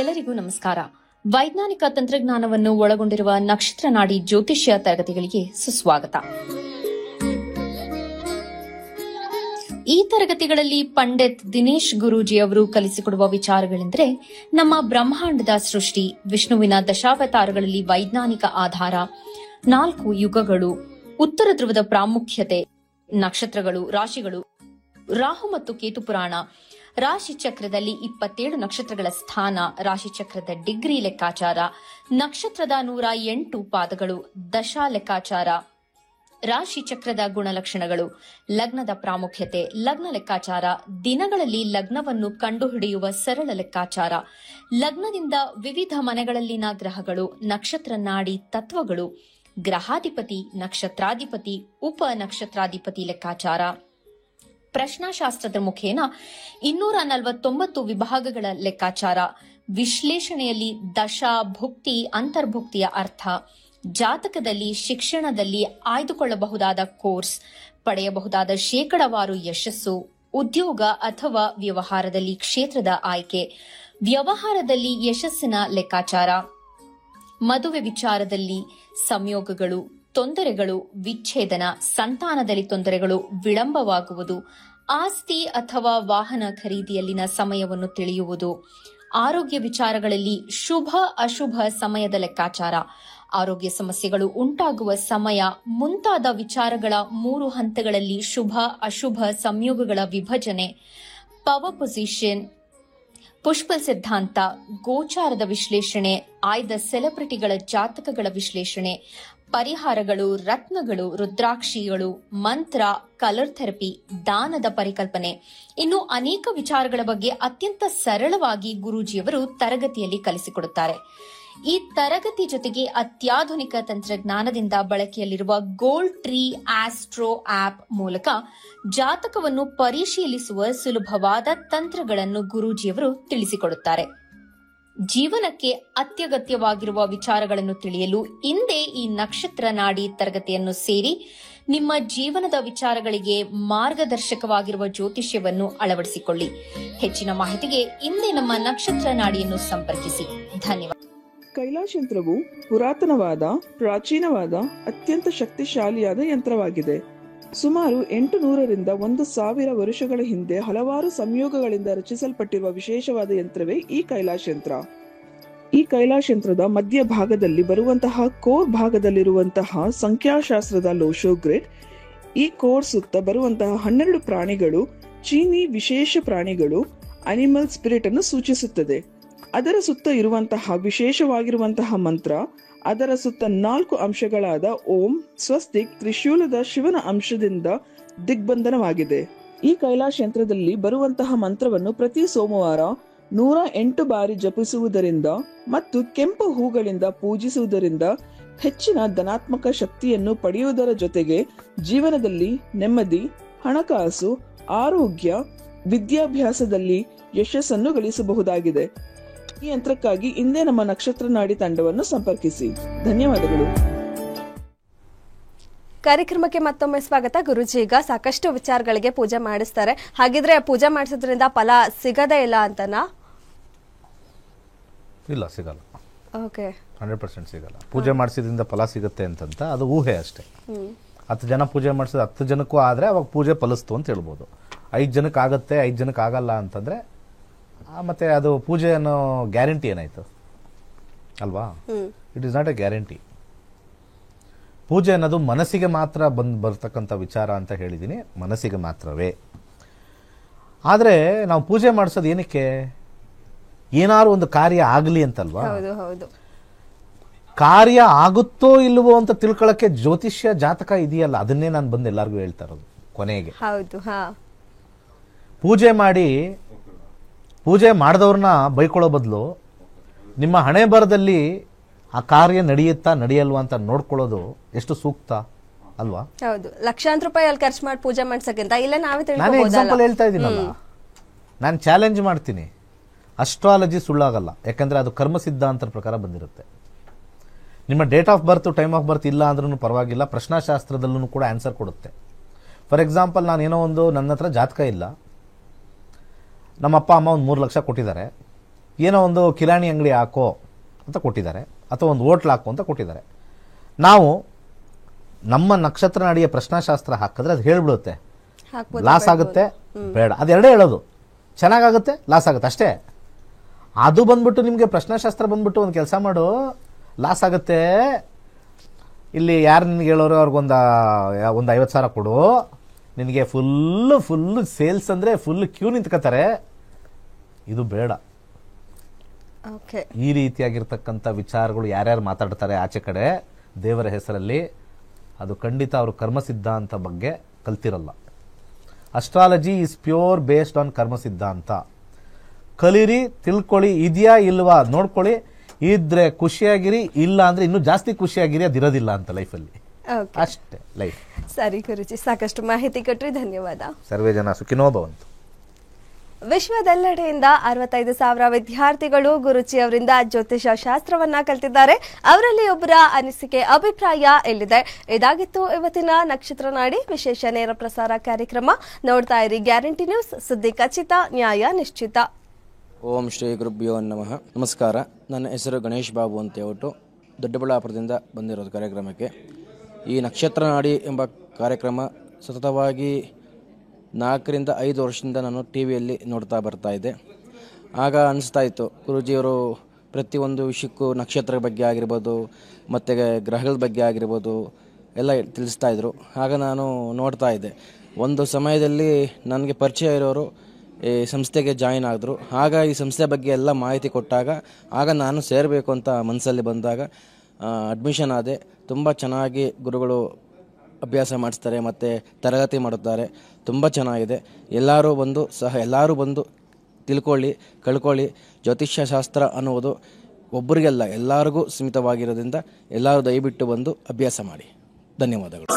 ಎಲ್ಲರಿಗೂ ನಮಸ್ಕಾರ. ವೈಜ್ಞಾನಿಕ ತಂತ್ರಜ್ಞಾನವನ್ನು ಒಳಗೊಂಡಿರುವ ನಕ್ಷತ್ರ ನಾಡಿ ಜ್ಯೋತಿಷ್ಯ ತರಗತಿಗಳಿಗೆ ಸುಸ್ವಾಗತ. ಈ ತರಗತಿಗಳಲ್ಲಿ ಪಂಡಿತ್ ದಿನೇಶ್ ಗುರೂಜಿ ಅವರು ಕಲಿಸಿಕೊಡುವ ವಿಚಾರಗಳೆಂದರೆ, ನಮ್ಮ ಬ್ರಹ್ಮಾಂಡದ ಸೃಷ್ಟಿ, ವಿಷ್ಣುವಿನ ದಶಾವತಾರಗಳಲ್ಲಿ ವೈಜ್ಞಾನಿಕ ಆಧಾರ, 4 ಯುಗಗಳು, ಉತ್ತರ ಧ್ರುವದ ಪ್ರಾಮುಖ್ಯತೆ, ನಕ್ಷತ್ರಗಳು, ರಾಶಿಗಳು, ರಾಹು ಮತ್ತು ಕೇತು ಪುರಾಣ, ರಾಶಿ ಚಕ್ರದಲ್ಲಿ 27 ನಕ್ಷತ್ರಗಳ ಸ್ಥಾನ, ರಾಶಿ ಚಕ್ರದ ಡಿಗ್ರಿ ಲೆಕ್ಕಾಚಾರ, ನಕ್ಷತ್ರದ 108 ಪಾದಗಳು, ದಶಾ ಲೆಕ್ಕಾಚಾರ, ರಾಶಿ ಚಕ್ರದ ಗುಣಲಕ್ಷಣಗಳು, ಲಗ್ನದ ಪ್ರಾಮುಖ್ಯತೆ, ಲಗ್ನ ಲೆಕ್ಕಾಚಾರ, ದಿನಗಳಲ್ಲಿ ಲಗ್ನವನ್ನು ಕಂಡುಹಿಡಿಯುವ ಸರಳ ಲೆಕ್ಕಾಚಾರ, ಲಗ್ನದಿಂದ ವಿವಿಧ ಮನೆಗಳಲ್ಲಿನ ಗ್ರಹಗಳು, ನಕ್ಷತ್ರ ನಾಡಿ ತತ್ವಗಳು, ಗ್ರಹಾಧಿಪತಿ, ನಕ್ಷತ್ರಾಧಿಪತಿ, ಉಪ ನಕ್ಷತ್ರಾಧಿಪತಿ ಲೆಕ್ಕಾಚಾರ. ಪ್ರಶ್ನಾಶಾಸ್ತ್ರದ ಮುಖೇನ 249 ವಿಭಾಗಗಳ ಲೆಕ್ಕಾಚಾರ, ವಿಶ್ಲೇಷಣೆಯಲ್ಲಿ ದಶಾ, ಭುಕ್ತಿ, ಅಂತರ್ಭುಕ್ತಿಯ ಅರ್ಥ, ಜಾತಕದಲ್ಲಿ, ಶಿಕ್ಷಣದಲ್ಲಿ ಆಯ್ದುಕೊಳ್ಳಬಹುದಾದ ಕೋರ್ಸ್, ಪಡೆಯಬಹುದಾದ ಶೇಕಡವಾರು ಯಶಸ್ಸು, ಉದ್ಯೋಗ ಅಥವಾ ವ್ಯವಹಾರದಲ್ಲಿ ಕ್ಷೇತ್ರದ ಆಯ್ಕೆ, ವ್ಯವಹಾರದಲ್ಲಿ ಯಶಸ್ಸಿನ ಲೆಕ್ಕಾಚಾರ, ಮದುವೆ ವಿಚಾರದಲ್ಲಿ ಸಂಯೋಗಗಳು, ತೊಂದರೆಗಳು, ವಿಚ್ಛೇದನ, ಸಂತಾನದಲ್ಲಿ ತೊಂದರೆಗಳು, ವಿಳಂಬವಾಗುವುದು, ಆಸ್ತಿ ಅಥವಾ ವಾಹನ ಖರೀದಿಯಲ್ಲಿನ ಸಮಯವನ್ನು ತಿಳಿಯುವುದು, ಆರೋಗ್ಯ ವಿಚಾರಗಳಲ್ಲಿ ಶುಭ ಅಶುಭ ಸಮಯದ ಲೆಕ್ಕಾಚಾರ, ಆರೋಗ್ಯ ಸಮಸ್ಯೆಗಳು ಉಂಟಾಗುವ ಸಮಯ ಮುಂತಾದ ವಿಚಾರಗಳ 3 ಹಂತಗಳಲ್ಲಿ ಶುಭ ಅಶುಭ ಸಂಯೋಗಗಳ ವಿಭಜನೆ, ಪವರ್ ಪೊಸಿಷನ್, ಪುಷ್ಪಲ್ ಸಿದ್ಧಾಂತ, ಗೋಚಾರದ ವಿಶ್ಲೇಷಣೆ, ಆಯ್ದ ಸೆಲೆಬ್ರಿಟಿಗಳ ಜಾತಕಗಳ ವಿಶ್ಲೇಷಣೆ, ಪರಿಹಾರಗಳು, ರತ್ನಗಳು, ರುದ್ರಾಕ್ಷಿಗಳು, ಮಂತ್ರ, ಕಲರ್ ಥೆರಪಿ, ದಾನದ ಪರಿಕಲ್ಪನೆ, ಇನ್ನು ಅನೇಕ ವಿಚಾರಗಳ ಬಗ್ಗೆ ಅತ್ಯಂತ ಸರಳವಾಗಿ ಗುರೂಜಿಯವರು ತರಗತಿಯಲ್ಲಿ ಕಲಿಸಿಕೊಡುತ್ತಾರೆ. ಈ ತರಗತಿ ಜೊತೆಗೆ ಅತ್ಯಾಧುನಿಕ ತಂತ್ರಜ್ಞಾನದಿಂದ ಬಳಕೆಯಲ್ಲಿರುವ ಗೋಲ್ಡ್ ಟ್ರೀ ಆಸ್ಟ್ರೋ ಆಪ್ ಮೂಲಕ ಜಾತಕವನ್ನು ಪರಿಶೀಲಿಸುವ ಸುಲಭವಾದ ತಂತ್ರಗಳನ್ನು ಗುರೂಜಿಯವರು ತಿಳಿಸಿಕೊಡುತ್ತಾರೆ. ಜೀವನಕ್ಕೆ ಅತ್ಯಗತ್ಯವಾಗಿರುವ ವಿಚಾರಗಳನ್ನು ತಿಳಿಯಲು ಇಂದೇ ಈ ನಕ್ಷತ್ರ ನಾಡಿ ತರಗತಿಯನ್ನು ಸೇರಿ ನಿಮ್ಮ ಜೀವನದ ವಿಚಾರಗಳಿಗೆ ಮಾರ್ಗದರ್ಶಕವಾಗಿರುವ ಜ್ಯೋತಿಷ್ಯವನ್ನು ಅಳವಡಿಸಿಕೊಳ್ಳಿ. ಹೆಚ್ಚಿನ ಮಾಹಿತಿಗೆ ಇಂದೇ ನಮ್ಮ ನಕ್ಷತ್ರ ನಾಡಿಯನ್ನು ಸಂಪರ್ಕಿಸಿ. ಧನ್ಯವಾದ. ಕೈಲಾಶ್ ಯಂತ್ರವು ಪುರಾತನವಾದ, ಪ್ರಾಚೀನವಾದ, ಅತ್ಯಂತ ಶಕ್ತಿಶಾಲಿಯಾದ ಯಂತ್ರವಾಗಿದೆ. ಸುಮಾರು 800ರಿಂದ 1000 ವರ್ಷಗಳ ಹಿಂದೆ ಹಲವಾರು ಸಂಯೋಗಗಳಿಂದ ರಚಿಸಲ್ಪಟ್ಟಿರುವ ವಿಶೇಷವಾದ ಯಂತ್ರವೇ ಈ ಕೈಲಾಶ್ ಯಂತ್ರ. ಈ ಕೈಲಾಶ್ ಯಂತ್ರದ ಮಧ್ಯ ಭಾಗದಲ್ಲಿ ಬರುವಂತಹ ಕೋರ್ ಭಾಗದಲ್ಲಿರುವಂತಹ ಸಂಖ್ಯಾಶಾಸ್ತ್ರದ ಲೋಶೋ ಗ್ರಿಡ್, ಈ ಕೋರ್ ಸುತ್ತ ಬರುವಂತಹ 12 ಪ್ರಾಣಿಗಳು ಚೀನಿ ವಿಶೇಷ ಪ್ರಾಣಿಗಳು, ಅನಿಮಲ್ ಸ್ಪಿರಿಟ್ ಅನ್ನು ಸೂಚಿಸುತ್ತದೆ. ಅದರ ಸುತ್ತ ಇರುವಂತಹ ವಿಶೇಷವಾಗಿರುವಂತಹ ಮಂತ್ರ, ಅದರ ಸುತ್ತ 4 ಅಂಶಗಳಾದ ಓಂ, ಸ್ವಸ್ತಿಕ್, ತ್ರಿಶೂಲದ ಶಿವನ ಅಂಶದಿಂದ ದಿಗ್ಬಂಧನವಾಗಿದೆ. ಈ ಕೈಲಾಶ್ ಯಂತ್ರದಲ್ಲಿ ಬರುವಂತಹ ಮಂತ್ರವನ್ನು ಪ್ರತಿ ಸೋಮವಾರ 108 ಬಾರಿ ಜಪಿಸುವುದರಿಂದ ಮತ್ತು ಕೆಂಪು ಹೂಗಳಿಂದ ಪೂಜಿಸುವುದರಿಂದ ಹೆಚ್ಚಿನ ಧನಾತ್ಮಕ ಶಕ್ತಿಯನ್ನು ಪಡೆಯುವುದರ ಜೊತೆಗೆ ಜೀವನದಲ್ಲಿ ನೆಮ್ಮದಿ, ಹಣಕಾಸು, ಆರೋಗ್ಯ, ವಿದ್ಯಾಭ್ಯಾಸದಲ್ಲಿ ಯಶಸ್ಸನ್ನು ಗಳಿಸಬಹುದಾಗಿದೆ. ಈ ಯಂತ್ರಕ್ಕಾಗಿ ಇಂದೇ ನಮ್ಮ ನಕ್ಷತ್ರ ನಾಡಿ ತಂಡವನ್ನು ಸಂಪರ್ಕಿಸಿ. ಧನ್ಯವಾದಗಳು. ಕಾರ್ಯಕ್ರಮಕ್ಕೆ ಮತ್ತೊಮ್ಮೆ ಸ್ವಾಗತ. ಗುರುಜಿ ಈಗ ಸಾಕಷ್ಟು ವಿಚಾರಗಳಿಗೆ ಪೂಜೆ ಮಾಡಿಸ್ತಾರೆ. ಹಾಗಿದ್ರೆ ಪೂಜೆ ಮಾಡಿಸೋದ್ರಿಂದ ಫಲ ಸಿಗದೇ ಇಲ್ಲ ಅಂತನಾ? ಇಲ್ಲ, ಸಿಗಲ್ಲ. ಓಕೆ, 100% ಸಿಗಲ್ಲ. ಪೂಜೆ ಮಾಡಿಸಿದ್ರಿಂದ ಫಲ ಸಿಗುತ್ತೆ ಅಂತಂತ ಅದು ಊಹೆ ಅಷ್ಟೇ. 10 ಜನ ಪೂಜೆ ಮಾಡಿಸಿದ 10 ಜನಕ್ಕೂ ಆದರೆ ಅವಾಗ ಪೂಜೆ ಫಲಿಸ್ತು ಅಂತ ಹೇಳ್ಬೋದು. 5 ಜನಕ್ಕೆ ಆಗುತ್ತೆ, 5 ಜನಕ್ಕೆ ಆಗಲ್ಲ ಅಂತಂದರೆ ಮತ್ತೆ ಅದು ಪೂಜೆ ಅನ್ನೋ ಗ್ಯಾರಂಟಿ ಏನಾಯ್ತು ಅಲ್ವಾ? It is not A guarantee. ಪೂಜೆ ಅನ್ನೋದು ಮನಸ್ಸಿಗೆ ಮಾತ್ರ ಬರ್ತಕ್ಕಂಥ ವಿಚಾರ ಅಂತ ಹೇಳಿದ್ದೀನಿ, ಮನಸ್ಸಿಗೆ ಮಾತ್ರವೇ. ಆದರೆ ನಾವು ಪೂಜೆ ಮಾಡಿಸೋದು ಏನಕ್ಕೆ? ಏನಾದ್ರು ಒಂದು ಕಾರ್ಯ ಆಗಲಿ ಅಂತಲ್ವಾ? ಕಾರ್ಯ ಆಗುತ್ತೋ ಇಲ್ವೋ ಅಂತ ತಿಳ್ಕೊಳ್ಳೋಕ್ಕೆ ಜ್ಯೋತಿಷ್ಯ ಜಾತಕ ಇದೆಯಲ್ಲ, ಅದನ್ನೇ ನಾನು ಬಂದು ಎಲ್ಲರಿಗೂ ಹೇಳ್ತಾ ಇರೋದು ಕೊನೆಗೆ. ಪೂಜೆ ಮಾಡಿದವ್ರನ್ನ ಬೈಕೊಳ್ಳೋ ಬದಲು ನಿಮ್ಮ ಹಣೆ ಬರದಲ್ಲಿ ಆ ಕಾರ್ಯ ನಡೆಯುತ್ತಾ ನಡೆಯಲ್ವಾ ಅಂತ ನೋಡ್ಕೊಳ್ಳೋದು ಎಷ್ಟು ಸೂಕ್ತ ಅಲ್ವಾ? ಹೌದು. ಲಕ್ಷಾಂತರ ರೂಪಾಯಿ ಅಲ್ಲಿ ಖರ್ಚು ಮಾಡಿ ಪೂಜೆ ಮಾಡ್ಸಕ್ಕಿಂತ ಇಲ್ಲ ನಾವೇ ನಾನು ಎಕ್ಸಾಂಪಲ್ ಹೇಳ್ತಾ ಇದ್ದೀನಲ್ಲ, ನಾನು ಚಾಲೆಂಜ್ ಮಾಡ್ತೀನಿ. ಅಸ್ಟ್ರಾಲಜಿ ಸುಳ್ಳಾಗಲ್ಲ, ಯಾಕಂದ್ರೆ ಅದು ಕರ್ಮ ಸಿದ್ಧಾಂತರ ಪ್ರಕಾರ ಬಂದಿರುತ್ತೆ. ನಿಮ್ಮ date of birth, time of birth ಇಲ್ಲ ಅಂದ್ರೂ ಪರವಾಗಿಲ್ಲ, ಪ್ರಶ್ನಾಶಾಸ್ತ್ರದಲ್ಲೂ ಕೂಡ ಆನ್ಸರ್ ಕೊಡುತ್ತೆ. ಫಾರ್ ಎಕ್ಸಾಂಪಲ್, ನಾನೇನೋ ಒಂದು ನನ್ನ ಹತ್ರ ಜಾತಕ ಇಲ್ಲ, ನಮ್ಮ ಅಪ್ಪ ಅಮ್ಮ ಒಂದು 3 ಲಕ್ಷ ಕೊಟ್ಟಿದ್ದಾರೆ, ಏನೋ ಒಂದು ಕಿರಾಣಿ ಅಂಗಡಿ ಹಾಕೋ ಅಂತ ಕೊಟ್ಟಿದ್ದಾರೆ, ಅಥವಾ ಒಂದು ಹೋಟ್ಲ್ ಹಾಕೋ ಅಂತ ಕೊಟ್ಟಿದ್ದಾರೆ. ನಾವು ನಮ್ಮ ನಕ್ಷತ್ರ ನಾಡಿಯ ಪ್ರಶ್ನಾಶಾಸ್ತ್ರ ಹಾಕಿದ್ರೆ ಅದು ಹೇಳ್ಬಿಡುತ್ತೆ, ಲಾಸ್ ಆಗುತ್ತೆ ಬೇಡ, ಅದೆರಡೇ ಹೇಳೋದು. ಚೆನ್ನಾಗಾಗುತ್ತೆ, ಲಾಸ್ ಆಗುತ್ತೆ ಅಷ್ಟೇ. ಅದು ಬಂದ್ಬಿಟ್ಟು ನಿಮಗೆ ಪ್ರಶ್ನಾಶಾಸ್ತ್ರ ಬಂದ್ಬಿಟ್ಟು ಒಂದು ಕೆಲಸ ಮಾಡು, ಲಾಸ್ ಆಗುತ್ತೆ, ಇಲ್ಲಿ ಯಾರು ನಿನ್ಗೆ ಹೇಳೋರು ಅವ್ರಿಗೊಂದು 50,000 ಕೊಡು, ನಿನಗೆ ಫುಲ್ಲು ಸೇಲ್ಸ್ ಅಂದರೆ ಫುಲ್ ಕ್ಯೂ ನಿಂತ್ಕೋತಾರೆ, ಇದು ಬೇಡ. ಈ ರೀತಿಯಾಗಿರ್ತಕ್ಕಂಥ ವಿಚಾರಗಳು ಯಾರ್ಯಾರು ಮಾತಾಡ್ತಾರೆ ಆಚೆ ಕಡೆ ದೇವರ ಹೆಸರಲ್ಲಿ, ಅದು ಖಂಡಿತ ಅವರು ಕರ್ಮ ಸಿದ್ಧಾಂತ ಬಗ್ಗೆ ಕಲ್ತಿರಲ್ಲ. Astrology is pure based on karma siddhanta. ಕಲೀರಿ, ತಿಳ್ಕೊಳ್ಳಿ, ಇದೆಯಾ ಇಲ್ವಾ ನೋಡ್ಕೊಳ್ಳಿ, ಇದ್ರೆ ಖುಷಿಯಾಗಿರಿ, ಇಲ್ಲ ಅಂದ್ರೆ ಇನ್ನೂ ಜಾಸ್ತಿ ಖುಷಿಯಾಗಿರಿ, ಅದಿರೋದಿಲ್ಲ ಅಂತ ಲೈಫಲ್ಲಿ. ಓಕೆ, ಅಷ್ಟೇ ಲೈಫ್. ಸರಿ ಗುರುಜಿ, ಸಾಕಷ್ಟು ಮಾಹಿತಿ ಕೊಟ್ರಿ, ಧನ್ಯವಾದ. ಸರ್ವೇ ಜನ ಸುಖಿನೋ ಭವಂತು. ವಿಶ್ವದೆಲ್ಲೆಡೆಯಿಂದ 65,000 ವಿದ್ಯಾರ್ಥಿಗಳು ಗುರುಜಿ ಅವರಿಂದ ಜ್ಯೋತಿಷ ಶಾಸ್ತ್ರವನ್ನ ಕಲಿತಿದ್ದಾರೆ. ಅವರಲ್ಲಿ ಒಬ್ಬರ ಅನಿಸಿಕೆ, ಅಭಿಪ್ರಾಯ ಎಲ್ಲಿದೆ? ಇದಾಗಿತ್ತು ಇವತ್ತಿನ ನಕ್ಷತ್ರ ನಾಡಿ ವಿಶೇಷ ನೇರ ಪ್ರಸಾರ ಕಾರ್ಯಕ್ರಮ. ನೋಡ್ತಾ ಇರಿ ಗ್ಯಾರಂಟಿ ನ್ಯೂಸ್, ಸುದ್ದಿ ಖಚಿತ, ನ್ಯಾಯ ನಿಶ್ಚಿತ. ಓಂ ಶ್ರೀ ಗುರುಭ್ಯೋ ನಮಃ. ನಮಸ್ಕಾರ. ನನ್ನ ಹೆಸರು ಗಣೇಶ್ ಬಾಬು ಅಂತ ಹೇಳ್ಬಿಟ್ಟು ದೊಡ್ಡಬಳ್ಳಾಪುರದಿಂದ ಬಂದಿರೋದು ಕಾರ್ಯಕ್ರಮಕ್ಕೆ. ಈ ನಕ್ಷತ್ರ ನಾಡಿ ಎಂಬ ಕಾರ್ಯಕ್ರಮ ಸತತವಾಗಿ 4ರಿಂದ 5 ವರ್ಷದಿಂದ ನಾನು ಟಿ ವಿಯಲ್ಲಿ ನೋಡ್ತಾ ಬರ್ತಾ ಇದ್ದೆ. ಆಗ ಅನಿಸ್ತಾ ಇತ್ತು, ಗುರೂಜಿಯವರು ಪ್ರತಿಯೊಂದು ವಿಷಯಕ್ಕೂ ನಕ್ಷತ್ರ ಬಗ್ಗೆ ಆಗಿರ್ಬೋದು ಮತ್ತು ಗ್ರಹಗಳ ಬಗ್ಗೆ ಆಗಿರ್ಬೋದು ಎಲ್ಲ ತಿಳಿಸ್ತಾ ಇದ್ದರು. ಆಗ ನಾನು ನೋಡ್ತಾ ಇದ್ದೆ. ಒಂದು ಸಮಯದಲ್ಲಿ ನನಗೆ ಪರಿಚಯ ಇರೋರು ಈ ಸಂಸ್ಥೆಗೆ ಜಾಯಿನ್ ಆದರು. ಆಗ ಈ ಸಂಸ್ಥೆ ಬಗ್ಗೆ ಎಲ್ಲ ಮಾಹಿತಿ ಕೊಟ್ಟಾಗ ಆಗ ನಾನು ಸೇರಬೇಕು ಅಂತ ಮನಸ್ಸಲ್ಲಿ ಬಂದಾಗ ಅಡ್ಮಿಷನ್ ಆದೆ. ತುಂಬ ಚೆನ್ನಾಗಿ ಗುರುಗಳು ಅಭ್ಯಾಸ ಮಾಡಿಸ್ತಾರೆ ಮತ್ತು ತರಗತಿ ಮಾಡುತ್ತಾರೆ. ತುಂಬ ಚೆನ್ನಾಗಿದೆ. ಎಲ್ಲರೂ ಬಂದು ತಿಳ್ಕೊಳ್ಳಿ, ಕಳ್ಕೊಳ್ಳಿ. ಜ್ಯೋತಿಷ್ಯ ಶಾಸ್ತ್ರ ಅನ್ನುವುದು ಒಬ್ಬರಿಗೆಲ್ಲ ಎಲ್ಲರಿಗೂ ಸೀಮಿತವಾಗಿರೋದ್ರಿಂದ ಎಲ್ಲರೂ ದಯವಿಟ್ಟು ಬಂದು ಅಭ್ಯಾಸ ಮಾಡಿ. ಧನ್ಯವಾದಗಳು.